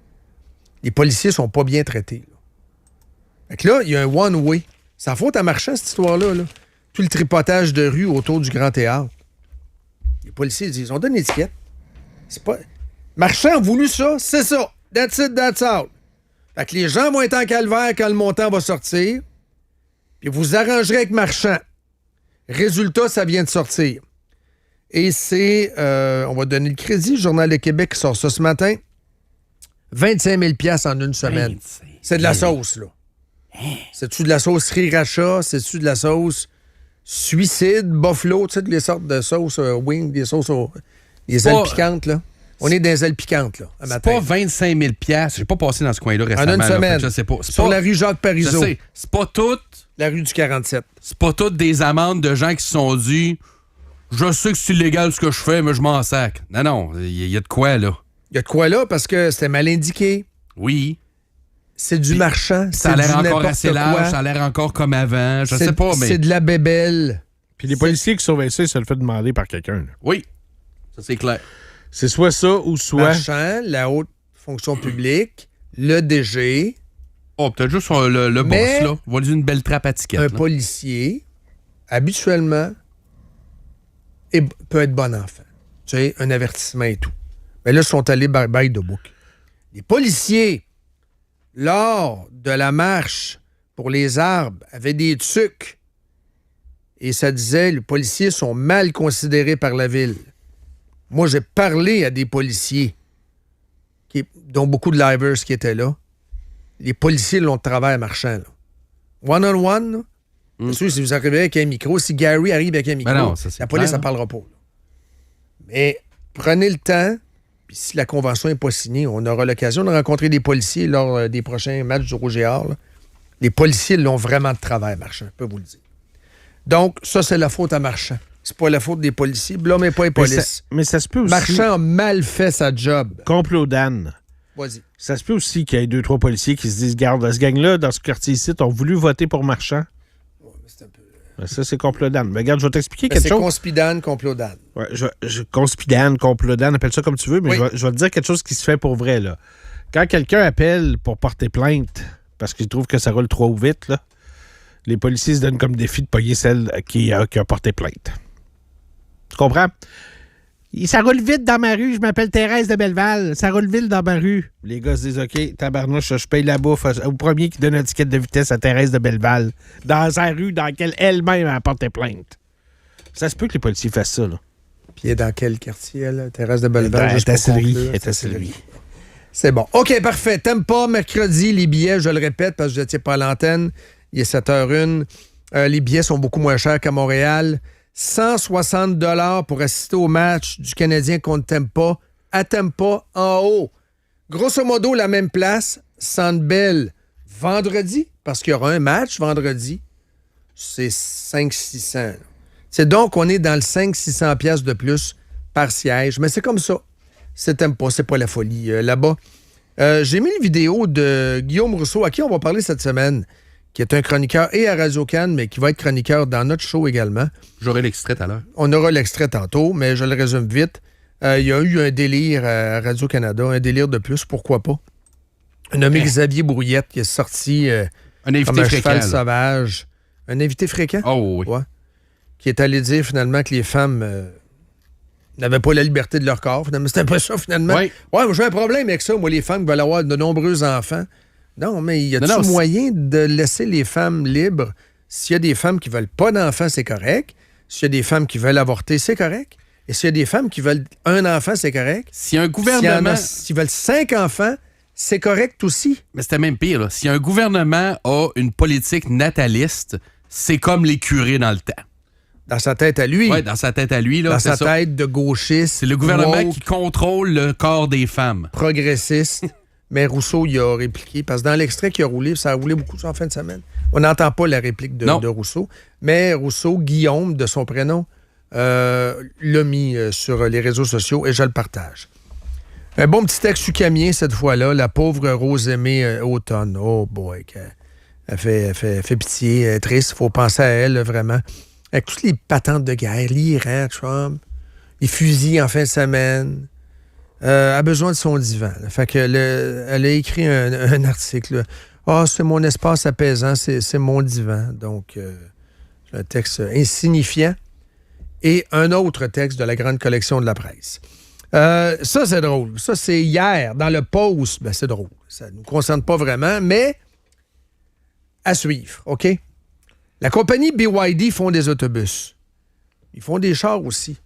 Les policiers sont pas bien traités. Là. Fait que là, il y a un one-way. C'est la faute à Marchand, cette histoire-là. Là. Tout le tripotage de rue autour du Grand Théâtre. Les policiers disent, on donne une étiquette. C'est pas... Marchand a voulu ça, c'est ça. That's it, that's out. Fait que les gens vont être en calvaire quand le montant va sortir. Puis vous arrangerez avec Marchand. Résultat, ça vient de sortir. Et c'est, on va donner le crédit, le Journal de Québec qui sort ça ce matin, 25 000 $ en une semaine. C'est de la sauce, là. C'est-tu de la sauce sriracha? C'est-tu de la sauce suicide, buffalo? Tu sais, les sortes de sauces wing, des sauces, les ailes piquantes, là. On est dans les ailes piquantes, là, à matin. C'est pas 25 000 $. J'ai pas passé dans ce coin-là récemment. En une semaine. Là, je sais pas. Sur la rue Jacques-Parizeau. Je sais. C'est pas tout. La rue du 47. C'est pas toutes des amendes de gens qui se sont dit « Je sais que c'est illégal ce que je fais, mais je m'en sac. » Non, il y a de quoi, là. Il y a de quoi, là, parce que c'était mal indiqué. Oui. C'est du marchand. Ça a c'est l'air du encore n'importe assez quoi. large, ça a l'air encore comme avant. Je sais pas, mais. C'est de la bébelle. Puis les policiers qui surveillent ça, ils se le fait demander par quelqu'un. Là. Oui, ça c'est clair. C'est soit ça ou soit... Marchand, la haute fonction publique, le DG. Oh, peut-être juste le boss, là. Voilà une belle trappe à ticket. Un policier, habituellement, peut être bon enfant. Tu sais, un avertissement et tout. Mais là, ils sont allés by the book. Les policiers, lors de la marche pour les arbres, avaient des tucs. Et ça disait, les policiers sont mal considérés par la ville. Moi, j'ai parlé à des policiers, dont beaucoup de livers qui étaient là. Les policiers l'ont de travers marchand. Là. One-on-one, bien sûr, si vous arrivez avec un micro, si Gary arrive avec un micro, non, la police, ça ne parlera pas. Là. Mais prenez le temps, puis si la convention n'est pas signée, on aura l'occasion de rencontrer des policiers lors des prochains matchs du Rouge et Or. Là. Les policiers l'ont vraiment de travers, Marchand, je peux vous le dire. Donc, ça, c'est la faute à Marchand. C'est pas la faute des policiers. Blâmez pas les polices. Mais ça se peut aussi... Marchand a mal fait sa job. Complot Dan. Vas-y. Ça se peut aussi qu'il y ait 2-3 policiers qui se disent, garde, ce gang-là, dans ce quartier ici, ont voulu voter pour Marchand. Ouais, mais c'est un peu... Ça, c'est complot Dan. Mais regarde, je vais t'expliquer quelque chose. C'est conspidane, complot Dan. Ouais, conspidane, complot Dan, appelle ça comme tu veux, mais oui. je vais te dire quelque chose qui se fait pour vrai, là. Quand quelqu'un appelle pour porter plainte parce qu'il trouve que ça roule trop vite, là, les policiers se donnent comme défi de pogner celle qui a porté plainte. Tu comprends? Ça roule vite dans ma rue, je m'appelle Thérèse de Belleval. Ça roule vite dans ma rue. Les gars se disent, OK, tabarnouche, je paye la bouffe au premier qui donne un ticket de vitesse à Thérèse de Belleval, dans sa rue dans laquelle elle-même a porté plainte. Ça se peut que les policiers fassent ça, là. Puis elle est dans quel quartier, elle, Thérèse de Belleval? Elle est à Sillery. C'est bon. OK, parfait. T'aimes pas mercredi, les billets, je le répète, parce que je n'étais pas à l'antenne. Il est 7h01. Les billets sont beaucoup moins chers qu'à Montréal. 160 $ pour assister au match du Canadien contre Tampa, à Tampa, en haut. Grosso modo, la même place, Centre Bell, vendredi, parce qu'il y aura un match vendredi, c'est 500-600. C'est donc, on est dans le 500-600 piastres de plus par siège, mais c'est comme ça. C'est Tampa, c'est pas la folie là-bas. J'ai mis une vidéo de Guillaume Rousseau, à qui on va parler cette semaine, qui est un chroniqueur et à Radio-Can, mais qui va être chroniqueur dans notre show également. J'aurai l'extrait tout à l'heure. On aura l'extrait tantôt, mais je le résume vite. Il y a eu un délire à Radio-Canada, un délire de plus, pourquoi pas. Un nommé Xavier Brouillette qui est sorti un invité comme un fréquent, cheval là. sauvage. Un invité fréquent? Oh oui. Ouais. Qui est allé dire finalement que les femmes n'avaient pas la liberté de leur corps. Finalement, c'était un peu ça finalement. Oui. Ouais, moi j'ai un problème avec ça. Moi, les femmes veulent avoir de nombreux enfants. Non, mais y a-t-il moyen de laisser les femmes libres? S'il y a des femmes qui veulent pas d'enfants, c'est correct. S'il y a des femmes qui veulent avorter, c'est correct. Et s'il y a des femmes qui veulent un enfant, c'est correct. Si un gouvernement... S'ils veulent 5 enfants, c'est correct aussi. Mais c'était même pire, là. Si un gouvernement a une politique nataliste, c'est comme les curés dans le temps. Dans sa tête à lui. Oui, dans sa tête à lui. Là, dans c'est sa ça. tête de gauchiste. C'est le gouvernement woke, qui contrôle le corps des femmes. Progressiste. Mais Rousseau, il a répliqué. Parce que dans l'extrait qui a roulé, ça a roulé beaucoup en fin de semaine. On n'entend pas la réplique de Rousseau. Mais Rousseau, Guillaume, de son prénom, l'a mis sur les réseaux sociaux et je le partage. Un bon petit texte sucamien cette fois-là. La pauvre Rose-Aimée Automne. Oh boy. Elle fait pitié. Elle est triste. Il faut penser à elle, vraiment. Avec toutes les patentes de guerre, l'Iran, Trump, les fusils en fin de semaine. Elle a besoin de son divan. Là. Fait que elle a écrit un article. C'est mon espace apaisant, c'est mon divan. Donc, un texte insignifiant. Et un autre texte de la grande collection de la presse. Ça, c'est drôle. Ça, c'est hier, dans le Post. Ben, c'est drôle. Ça ne nous concerne pas vraiment, mais à suivre, OK? La compagnie BYD font des autobus. Ils font des chars aussi.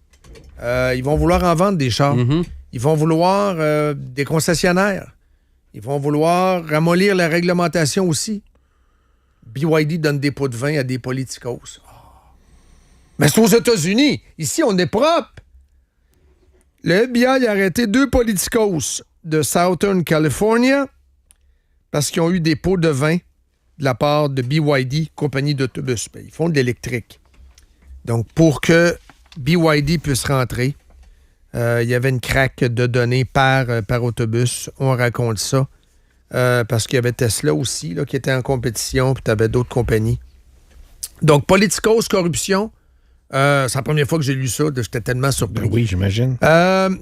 Ils vont vouloir en vendre des chars. Mm-hmm. Ils vont vouloir des concessionnaires. Ils vont vouloir ramollir la réglementation aussi. BYD donne des pots de vin à des politicos. Mais c'est aux États-Unis. Ici, on est propre. Le FBI a arrêté 2 politicos de Southern California parce qu'ils ont eu des pots de vin de la part de BYD, compagnie d'autobus. Ben, ils font de l'électrique. Donc, pour que BYD puisse rentrer, il y avait une craque de données par autobus. On raconte ça parce qu'il y avait Tesla aussi là, qui était en compétition, puis tu avais d'autres compagnies. Donc, politicos, corruption, c'est la première fois que j'ai lu ça, j'étais tellement surpris. Oui, j'imagine.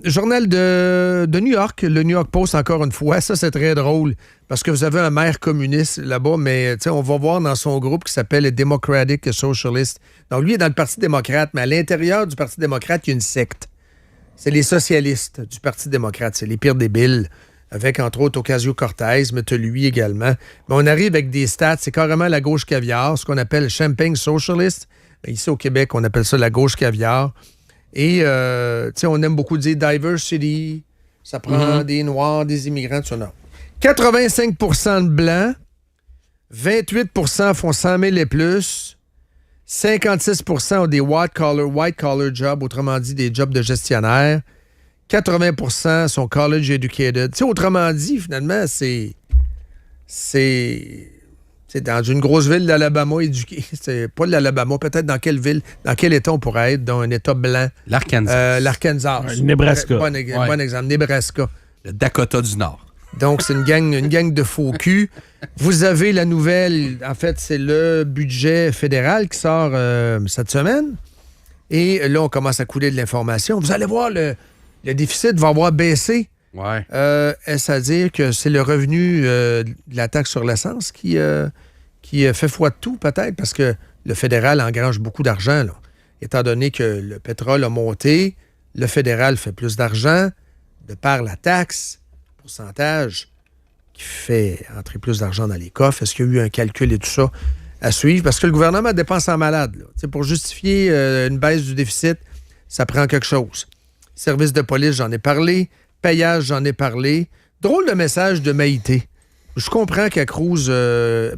Journal de New York, le New York Post, encore une fois. Ça, c'est très drôle parce que vous avez un maire communiste là-bas, mais on va voir dans son groupe qui s'appelle le Democratic Socialist. Donc, lui est dans le Parti démocrate, mais à l'intérieur du Parti démocrate, il y a une secte. C'est les socialistes du Parti démocrate. C'est les pires débiles, avec, entre autres, Ocasio-Cortez, mais tu as lui également. Mais on arrive avec des stats, c'est carrément la gauche caviar, ce qu'on appelle le Champagne Socialist. Ici, au Québec, on appelle ça la gauche caviar. Et, on aime beaucoup dire diversity. Ça prend des Noirs, des immigrants, tout ça. Non. 85 % de Blancs. 28 % font 100 000 et plus. 56 % ont des white-collar jobs, autrement dit, des jobs de gestionnaire. 80 % sont college educated. Autrement dit, finalement, c'est dans une grosse ville d'Alabama éduquée. C'est pas de l'Alabama, peut-être dans quelle ville, dans quel État on pourrait être, dans un État blanc. L'Arkansas. L'Arkansas. Nebraska. Bon exemple. Nebraska. Le Dakota du Nord. Donc, c'est une gang de faux culs. Vous avez la nouvelle, en fait, c'est le budget fédéral qui sort cette semaine. Et là, on commence à couler de l'information. Vous allez voir, le déficit va avoir baissé. Ouais. C'est-à-dire que c'est le revenu de la taxe sur l'essence qui fait foi de tout, peut-être, parce que le fédéral engrange beaucoup d'argent, là. Étant donné que le pétrole a monté, le fédéral fait plus d'argent de par la taxe, pourcentage qui fait entrer plus d'argent dans les coffres. Est-ce qu'il y a eu un calcul et tout ça à suivre? Parce que le gouvernement dépense en malade. Pour justifier une baisse du déficit, ça prend quelque chose. Service de police, j'en ai parlé. Payage, j'en ai parlé. Drôle de message de Maïté. Je comprends qu'elle cruise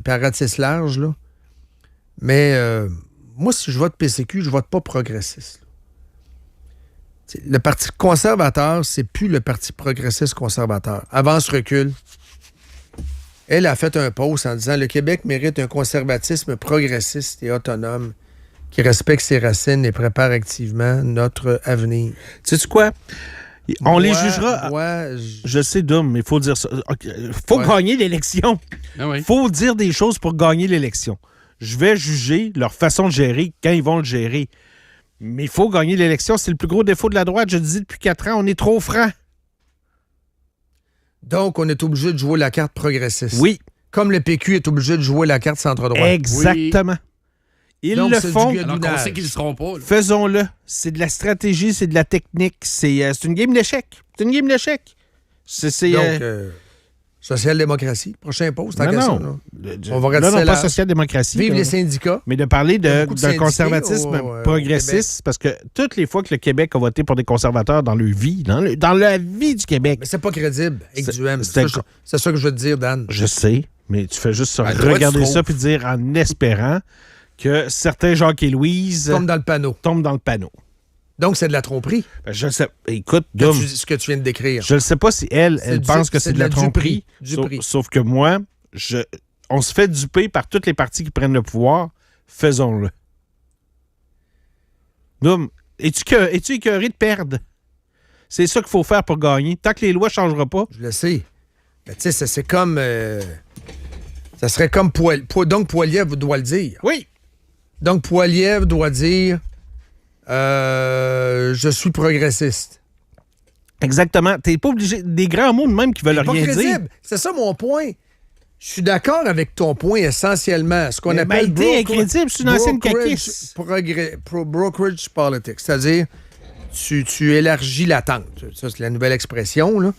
par ratisse large, là. Mais moi, si je vote PCQ, je vote pas progressiste. Le Parti conservateur, c'est plus le Parti progressiste conservateur. Avance-recul. Elle a fait un post en disant « Le Québec mérite un conservatisme progressiste et autonome qui respecte ses racines et prépare activement notre avenir. » Sais-tu quoi? On les jugera. Je sais, Dom, mais il faut dire ça. Il faut gagner l'élection. Il faut dire des choses pour gagner l'élection. Je vais juger leur façon de gérer quand ils vont le gérer. Mais il faut gagner l'élection. C'est le plus gros défaut de la droite. Je le dis depuis 4 ans. On est trop franc. Donc, on est obligé de jouer la carte progressiste. Oui. Comme le PQ est obligé de jouer la carte centre-droite. Exactement. Ils donc, le font. Alors qu'on sait qu'ils ne seront pas. Là. Faisons-le. C'est de la stratégie, c'est de la technique. C'est une game d'échecs. C'est une game d'échecs. Donc, social-démocratie, prochain poste. Non. On va rester non, pas social-démocratie. Vive les syndicats. Mais de parler d'un conservatisme progressiste, parce que toutes les fois que le Québec a voté pour des conservateurs dans leur vie, dans la vie du Québec... Mais c'est pas crédible, c'est ça que je veux te dire, Dan. Je sais, mais tu fais juste regarder ça puis dire en espérant que certains Jacques et Louise... tombent dans le panneau. Donc, c'est de la tromperie. Ben, je le sais. Écoute, Dom, ce que tu viens de décrire. Je ne sais pas si elle pense que c'est de la tromperie. Sauf que moi, on se fait duper par toutes les partis qui prennent le pouvoir. Faisons-le. Dom, es-tu écœuré de perdre? C'est ça qu'il faut faire pour gagner. Tant que les lois ne changeront pas. Je le sais. Tu sais, c'est comme... ça serait comme... Donc, Poilievre doit le dire. Oui. Donc, Poilievre doit dire... je suis progressiste. Exactement. T'es pas obligé... Des grands mots de même qui veulent rien dire. C'est ça mon point. Je suis d'accord avec ton point essentiellement. Ce qu'on appelle... incrédible, c'est une ancienne caquiste. Brokerage politics. C'est-à-dire, tu élargis l'attente. Ça, c'est la nouvelle expression, là.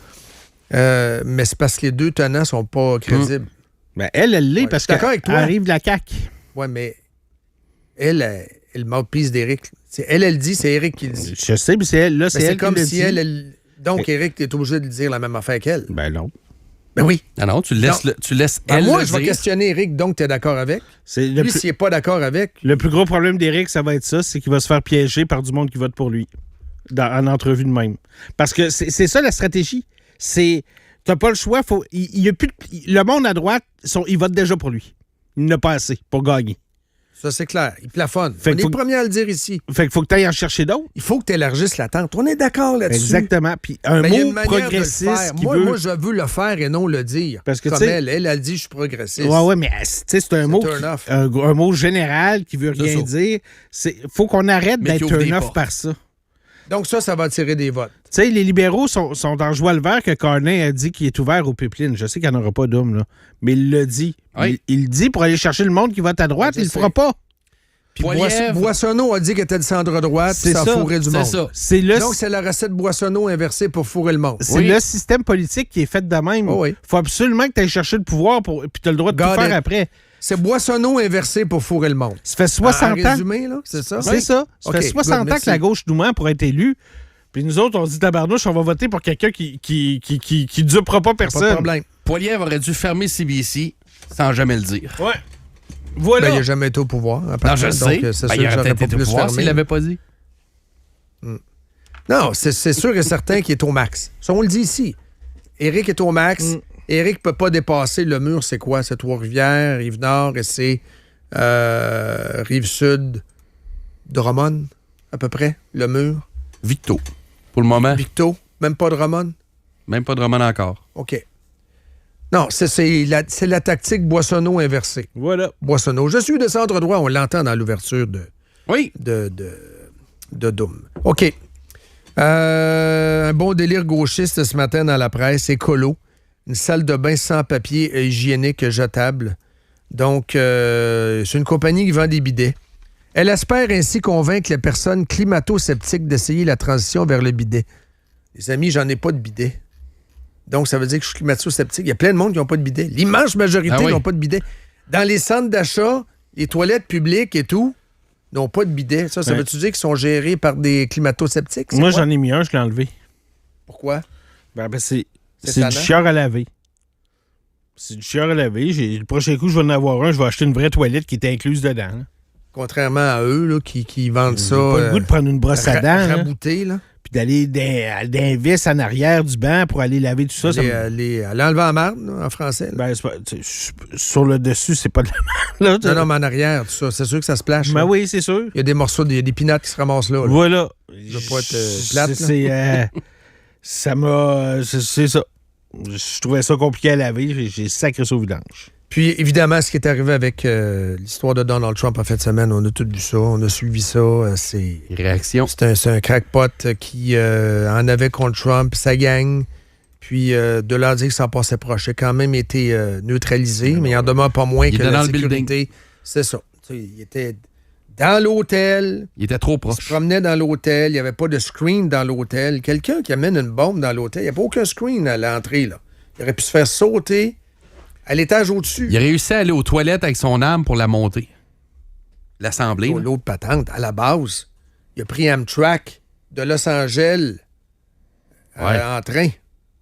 Mais c'est parce que les deux tenants sont pas crédibles. Ben, elle l'est parce qu'elle arrive de la CAQ. Oui, mais elle est le mouthpiece d'Éric. Elle dit, c'est Éric qui le dit. Je sais, mais c'est elle, là, c'est elle comme qui le si dit. Elle... Donc, Éric, tu es obligé de dire la même affaire qu'elle. Ben non. Ben oui. Non, tu laisses elle moi, le je vais dire. questionner Éric, donc tu es d'accord avec? Lui, s'il n'est pas d'accord avec... Le plus gros problème d'Éric, ça va être ça, c'est qu'il va se faire piéger par du monde qui vote pour lui. En entrevue de même. Parce que c'est ça la stratégie. T'as pas le choix. Le monde à droite, il vote déjà pour lui. Il n'a pas assez pour gagner. Ça, c'est clair. Il plafonne. Fait On que est faut- le premier à le dire ici. Fait qu'il faut que tu ailles en chercher d'autres. Il faut que tu élargisses la tente. On est d'accord là-dessus. Exactement. Puis un Mais il y a mot une manière de le progressiste faire. qui Moi, veut... moi, je veux le faire et non le dire. Parce que, comme tu sais- elle dit, je suis progressiste. Ouais, mais tu sais, c'est un mot, turn off. un mot général qui veut C'est rien ça. dire. Faut qu'on arrête Mais qui d'être ouvre des turn off portes. par ça. Donc ça va attirer des votes. Tu sais, les libéraux sont en joie le vert que Carney a dit qu'il est ouvert aux pipelines. Je sais qu'il n'y en aura pas d'homme, là. Mais il le dit. Oui. Il le dit pour aller chercher le monde qui vote à droite, Ouais, je il le sais. fera pas. Puis Poilievre- Boissonneau a dit qu'il était de centre-droite, puis C'est ça a ça, fourré du c'est monde. ça. C'est le, Donc, c'est la recette Boissonneau inversée pour fourrer le monde. c'est Oui. le système politique qui est fait de même. Oh oui. Faut absolument que tu ailles chercher le pouvoir, puis tu as le droit de Got tout faire it. après. C'est Boissonneau inversé pour fourrer le monde. Ça fait 60 en ans. résumé, là, c'est ça? C'est ça. Ça OK, fait 60 good, ans merci. que la gauche nous ment pour être élu. Puis nous autres, on se dit tabarnouche, on va voter pour quelqu'un qui dupera pas Pas personne. de problème. Poilievre aurait dû fermer CBC sans jamais le dire. Ouais. Voilà. Ben, il n'a jamais été au pouvoir. Non, apparemment. je Donc, sais. c'est Ben, sûr il que aurait j'aurais peut-être pas été au pu le pouvoir s'il fermer. l'avait pas dit. Non, c'est sûr et certain qu'il est au max. Ça, on le dit ici. Éric est au max. Éric ne peut pas dépasser le mur. C'est quoi? C'est Trois-Rivières, Rive-Nord et c'est Rive-Sud de Drummond, à peu près, le mur. Victo. Pour le moment, Victo, même pas de Drummond. même pas de roman encore. OK. Non, c'est la tactique Boissonneau inversée. Voilà. Boissonneau. Je suis de centre droit, on l'entend dans l'ouverture Oui. de Doom. OK. Un bon délire gauchiste ce matin dans la presse, écolo. Une salle de bain sans papier hygiénique jetable. Donc, c'est une compagnie qui vend des bidets. Elle espère ainsi convaincre les personnes climato-sceptiques d'essayer la transition vers le bidet. Les amis, j'en ai pas de bidet. Donc, ça veut dire que je suis climato-sceptique. Il y a plein de monde qui n'ont pas de bidet. L'immense majorité Ah oui. n'ont pas de bidet. Dans les centres d'achat, les toilettes publiques et tout, n'ont pas de bidet. Ça Ouais. veut-tu dire qu'ils sont gérés par des climato-sceptiques? C'est Moi, quoi? j'en ai mis un, je l'ai enlevé. Pourquoi? C'est C'est du tannant. chieur à laver. C'est du chieur à laver. Le prochain coup, je vais en avoir un. Je vais acheter une vraie toilette qui est incluse dedans. Là. Contrairement à eux là, qui vendent ça. J'ai pas le goût de prendre une brosse à dents. là, rabouté, là. Puis d'aller d'un vis en arrière du banc pour aller laver tout ça. ça me- Elle enlever en marde, là, en français. là. Ben, c'est pas- tu sais, sur le dessus, c'est pas de la merde. Non, non, mais en arrière, tout ça. C'est sûr que ça se plache. Ben là. oui, c'est sûr. Il y a des morceaux, il y a des pinottes qui se ramassent là. là. Voilà. Je veux pas être plate, là. Ça m'a. C'est ça. Je trouvais ça compliqué à laver. J'ai sacré ça au vidange. Puis, évidemment, ce qui est arrivé avec l'histoire de Donald Trump en fin de semaine, on a tout vu ça, on a suivi ça. C'est Réaction. c'est un crackpot qui en avait contre Trump, sa gang. Puis, de leur dire que ça passait proche, a quand même été neutralisé, mais il en demeure pas moins Il que était la dans le sécurité. C'est ça. Tu sais, il était dans l'hôtel. Il était trop Il se proche. promenait dans l'hôtel. Il n'y avait pas de screen dans l'hôtel. Quelqu'un qui amène une bombe dans l'hôtel, il n'y a pas aucun screen à l'entrée, là. Il aurait pu se faire sauter à l'étage au-dessus. Il a réussi à aller aux toilettes avec son arme pour la monter. L'assembler. là. L'autre patente, à la base, il a pris Amtrak de Los Angeles en train.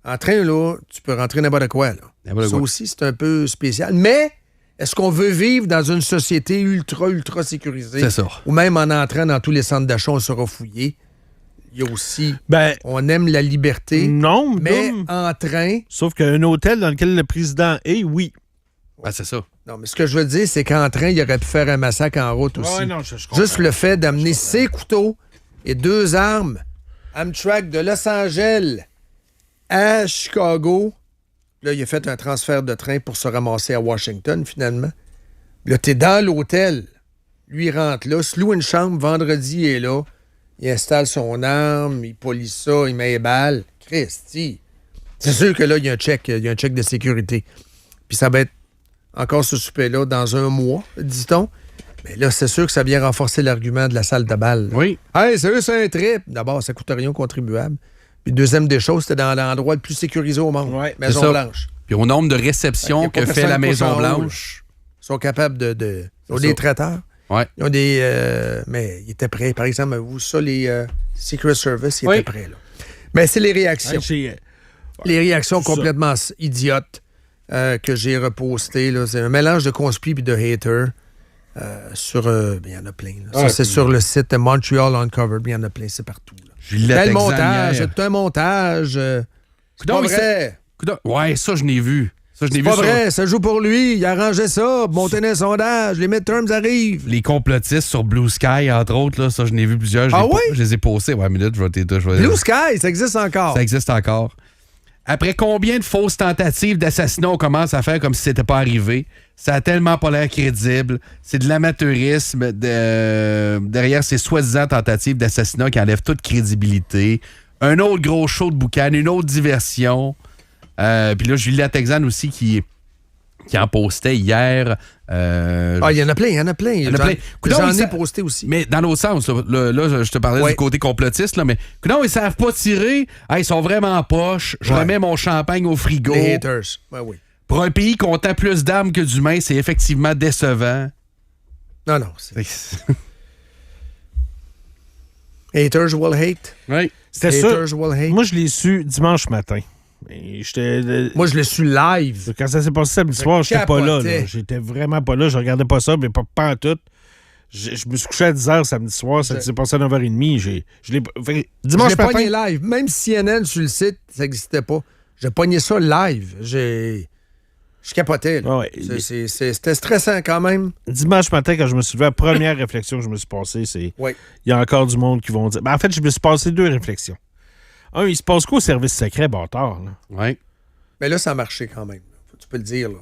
En train, là, tu peux rentrer n'importe quoi. Là. N'importe Ça quoi. aussi, c'est un peu spécial. Mais est-ce qu'on veut vivre dans une société ultra sécurisée? C'est ça. Ou même en entrant dans tous les centres d'achat, on sera fouillé? Il y a aussi... Ben, On aime la liberté, non, mais non. en train... Sauf qu'un hôtel dans lequel le président est, oui. Ah, c'est ça. Non, mais ce que je veux dire, c'est qu'en train, il aurait pu faire un massacre en route aussi. Ouais, non, je comprends. Juste le fait d'amener ses couteaux et 2 armes Amtrak de Los Angeles à Chicago. Là, il a fait un transfert de train pour se ramasser à Washington, finalement. Là, t'es dans l'hôtel. Lui, il rentre là, se loue une chambre, vendredi, il est là. Il installe son arme, il polie ça, il met les balles. Christy! C'est sûr que là, il y a un check de sécurité. Puis ça va être encore ce souper-là dans un mois, dit-on. Mais là, c'est sûr que ça vient renforcer l'argument de la salle de bal. Oui. Hey, sérieux, c'est un trip. D'abord, ça coûte rien aux contribuables. Puis deuxième des choses, c'était dans l'endroit le plus sécurisé au monde. Ouais, c'est ça. Maison-Blanche. Puis au nombre de Il y réceptions a pas que fait personne la qui pousse en haut, Maison-Blanche. Ils sont capables de ils ont C'est des ça. traiteurs. Ouais. Ils ont des... mais ils étaient prêts. Par exemple, vous, ça, les Secret Service, ils Oui. étaient prêts. Là. Mais c'est les réactions. Hey, j'ai- Les réactions c'est ça. complètement idiotes que j'ai repostées. Là. C'est un mélange de conspi et de haters. Sur... il y en a plein. Là. Ça, Ah, c'est puis- sur le site Montreal Uncovered. Il y en a plein, c'est partout. Là. Juliette Le montage, Exanière. c'est un montage. C'est Coudonc, pas il vrai. Ouais, ça, je n'ai vu. Ça, je l'ai C'est vu pas sur vrai, ça joue pour lui. Il arrangeait ça, monter dans les sondages, les midterms arrivent. les complotistes sur Blue Sky, entre autres. Là, ça, je n'ai vu plusieurs. Je les ai postés. Ouais, minute, je vais Blue Sky, ça existe encore. Ça existe encore. Après combien de fausses tentatives d'assassinat on commence à faire comme si c'était pas arrivé? Ça a tellement pas l'air crédible. C'est de l'amateurisme derrière ces soi-disant tentatives d'assassinat qui enlèvent toute crédibilité. Un autre gros show de boucan, une autre diversion. Puis là, Julia Texan aussi qui en postait hier. Il y en a plein. J'en ai posté aussi. Mais dans l'autre sens, là, je te parlais du côté complotiste, là, mais non, ils savent pas tirer. Ils sont vraiment poches. Je remets mon champagne au frigo. Les haters. Ouais, oui. Pour un pays comptant plus d'armes que d'humains, c'est effectivement décevant. Non. Haters will hate. Oui. C'était Haters ça. will hate. Moi, je l'ai su dimanche matin. Moi, je l'ai su live. Quand ça s'est passé samedi soir, j'étais pas là. J'étais vraiment pas là. Je regardais pas ça, mais pas en tout. Je me suis couché à 10h samedi soir. Ça s'est passé à 9h30. Dimanche je l'ai matin. pogné live. Même CNN sur le site, ça n'existait pas. J'ai pogné ça live. Je capotais. C'était stressant quand même. Dimanche matin, quand je me suis levé, la première réflexion que je me suis passée, c'est il y a encore du monde qui vont dire... en fait, je me suis passé 2 réflexions. Un, il se passe quoi au service secret, bâtard? Oui. Mais là, ça a marché quand même. Tu peux le dire. Là.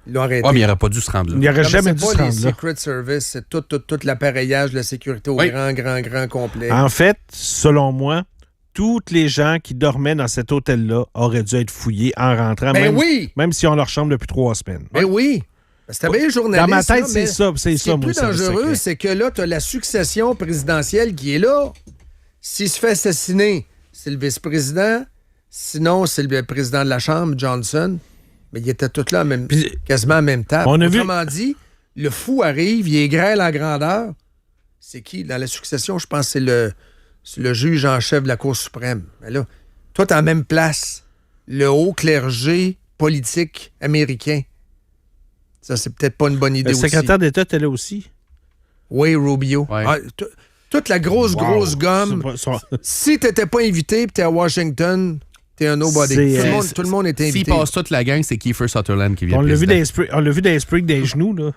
Ils l'ont arrêté. Ah, mais il n'aurait pas dû se rendre là. Il n'aurait jamais dû se rendre là. C'est pas les Secret Service, c'est tout l'appareillage, la sécurité au grand complet. En fait, selon moi, toutes les gens qui dormaient dans cet hôtel-là auraient dû être fouillés en rentrant, même s'ils ont leur chambre depuis 3 semaines. Mais oui! C'était bien journaliste. Dans ma tête, là, c'est ça. Ce qui est plus dangereux, c'est que là, tu as la succession présidentielle qui est là. S'il se fait assassiner, c'est le vice-président. Sinon, c'est le président de la Chambre, Johnson. Mais ils étaient tous là quasiment en même temps. Autrement dit, le fou arrive, il est grêle à grandeur. C'est qui? Dans la succession, je pense que c'est le juge en chef de la Cour suprême. Mais là, toi, t'es en même place. Le haut clergé politique américain. Ça, c'est peut-être pas une bonne idée aussi. Le secrétaire d'État était là aussi. Oui, Rubio. Ouais. Toute la grosse gomme. Si t'étais pas invité et t'es à Washington, t'es un nobody. Tout le monde est invité. S'il passe toute la gang, c'est Kiefer Sutherland qui vient. On l'a vu dans les springs des genoux, là.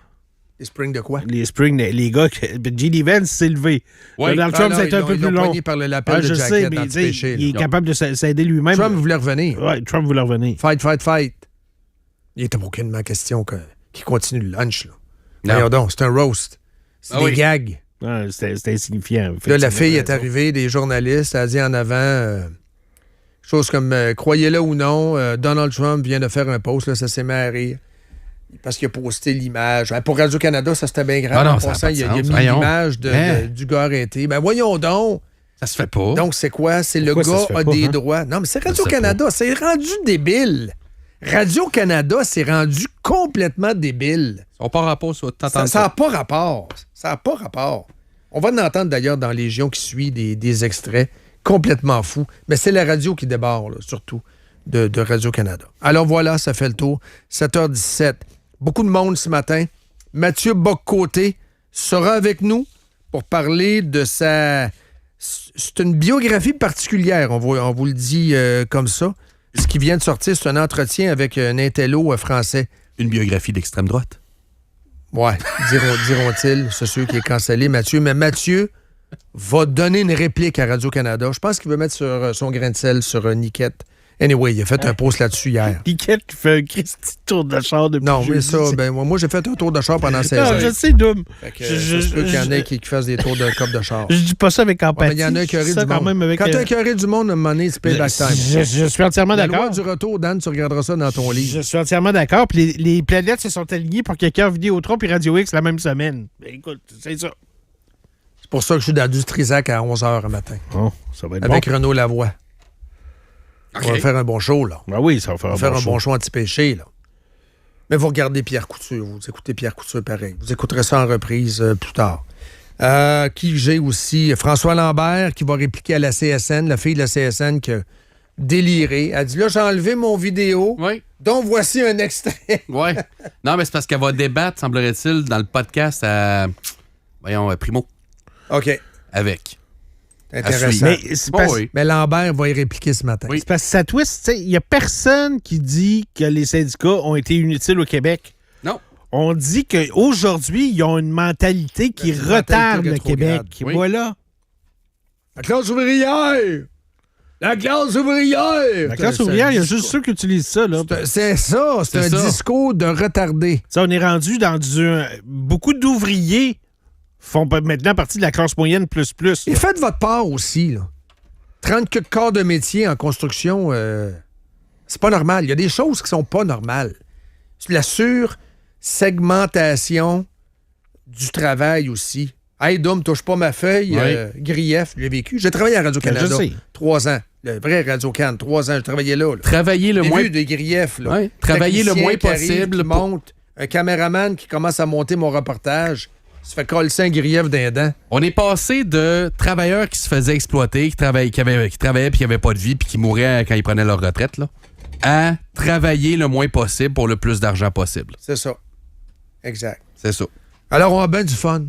Les springs de quoi? Les springs, les gars, J.D. Vance s'est levé. Donald Trump, ça a été un peu plus long. Par le lapel de je sais, mais il est capable de s'aider lui-même. Trump voulait revenir. Oui, Trump voulait revenir. Fight. Il n'était aucunement question qu'il continue le lunch. Voyons donc, c'est un roast. C'est des gags. C'était insignifiant. Là, la fille est arrivée, des journalistes, elle a dit en avant, chose comme, croyez-le ou non, Donald Trump vient de faire un post, là, ça s'est mis à rire. Parce qu'il a posté l'image. Pour Radio-Canada, ça c'était bien grave. Non, en passant, il a mis l'image du gars arrêté. Ben voyons donc. Ça se fait pas. Donc, c'est quoi? C'est le gars a des droits. Non, mais c'est Radio-Canada. C'est rendu débile. Radio-Canada, c'est rendu complètement débile. Ça n'a pas rapport. Ça n'a pas rapport. Ça n'a pas rapport. On va en entendre d'ailleurs dans Légion qui suit des extraits complètement fous. Mais c'est la radio qui débarre, là, surtout, de Radio-Canada. Alors voilà, ça fait le tour. 7h17. Beaucoup de monde ce matin. Mathieu Bock-Côté sera avec nous pour parler de sa... C'est une biographie particulière, on vous le dit comme ça. Ce qui vient de sortir, c'est un entretien avec un intello français. Une biographie d'extrême droite. Ouais, diront-ils. C'est sûr qui est cancellé, Mathieu. Mais Mathieu va donner une réplique à Radio-Canada. Je pense qu'il veut mettre sur son grain de sel sur Niquette. Anyway, il a fait un post là-dessus hier. Niquette qui fait un Christy tour de char depuis Non, mais ça, moi, j'ai fait un tour de char pendant 16 ans. Non, je sais, Doom. Je peux qu'il y en ait qui fassent des tours de cop de char. Je dis pas ça avec empathie. Il y en a un écœuré du monde. Quand tu as écœuré du monde, à un moment donné, c'est payback time. Je suis entièrement d'accord. La loi du retour, Dan, tu regarderas ça dans ton livre. Je suis entièrement d'accord. Puis les planètes se sont alignées pour qu'il y ait Vidéotron et Radio X la même semaine. Ben, écoute, c'est ça. C'est pour ça que je suis dans du Trisac à 11h le matin. Oh, ça va être avec bon. Renaud Lavoie. Okay. On va faire un bon show, là. Ben oui, ça va faire un bon show anti-péché, là. Mais vous regardez Pierre Couture, vous écoutez Pierre Couture pareil. Vous écouterez ça en reprise plus tard. Qui j'ai aussi? François Lambert qui va répliquer à la CSN, la fille de la CSN qui a déliré. Elle dit là, j'ai enlevé mon vidéo, donc voici un extrait. Oui. Non, mais c'est parce qu'elle va débattre, semblerait-il, dans le podcast à Primo. OK. Avec. Intéressant. Mais c'est parce, mais Lambert va y répliquer ce matin. c'est parce que ça twist. Il n'y a personne qui dit que les syndicats ont été inutiles au Québec. Non. On dit qu'aujourd'hui, ils ont une mentalité qui retarde le Québec. Oui. Voilà. La classe ouvrière! La classe ouvrière! La classe ouvrière, il y a juste ceux qui utilisent ça. Là. C'est ça. C'est un discours de retardé. Ça, on est rendu dans beaucoup d'ouvriers font maintenant partie de la classe moyenne plus. Et faites votre part aussi. Là. 30 corps de métier en construction, c'est pas normal. Il y a des choses qui sont pas normales. La sur-segmentation du travail aussi. Hey, Dom, touche pas ma feuille. Grief, j'ai vécu. J'ai travaillé à Radio-Canada 3 ans. Le vrai Radio-Can, 3 ans. J'ai travaillé là. Travailler le moins... des griefs. Là. Ouais. Travailler le moins possible. Monte. Un caméraman qui commence à monter mon reportage. Ça fait coller un grief d'un dent. On est passé de travailleurs qui se faisaient exploiter, qui travaillaient puis qui n'avaient pas de vie puis qui mouraient quand ils prenaient leur retraite, là, à travailler le moins possible pour le plus d'argent possible. C'est ça. Exact. C'est ça. Alors, on a bien du fun.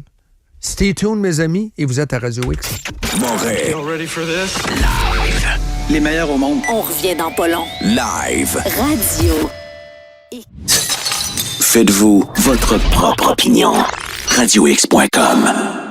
Stay tuned, mes amis, et vous êtes à Radio X. Moret. You ready for this? Live. Les meilleurs au monde. On revient dans pas long. Live. Radio. Faites-vous votre propre opinion. RadioX.com.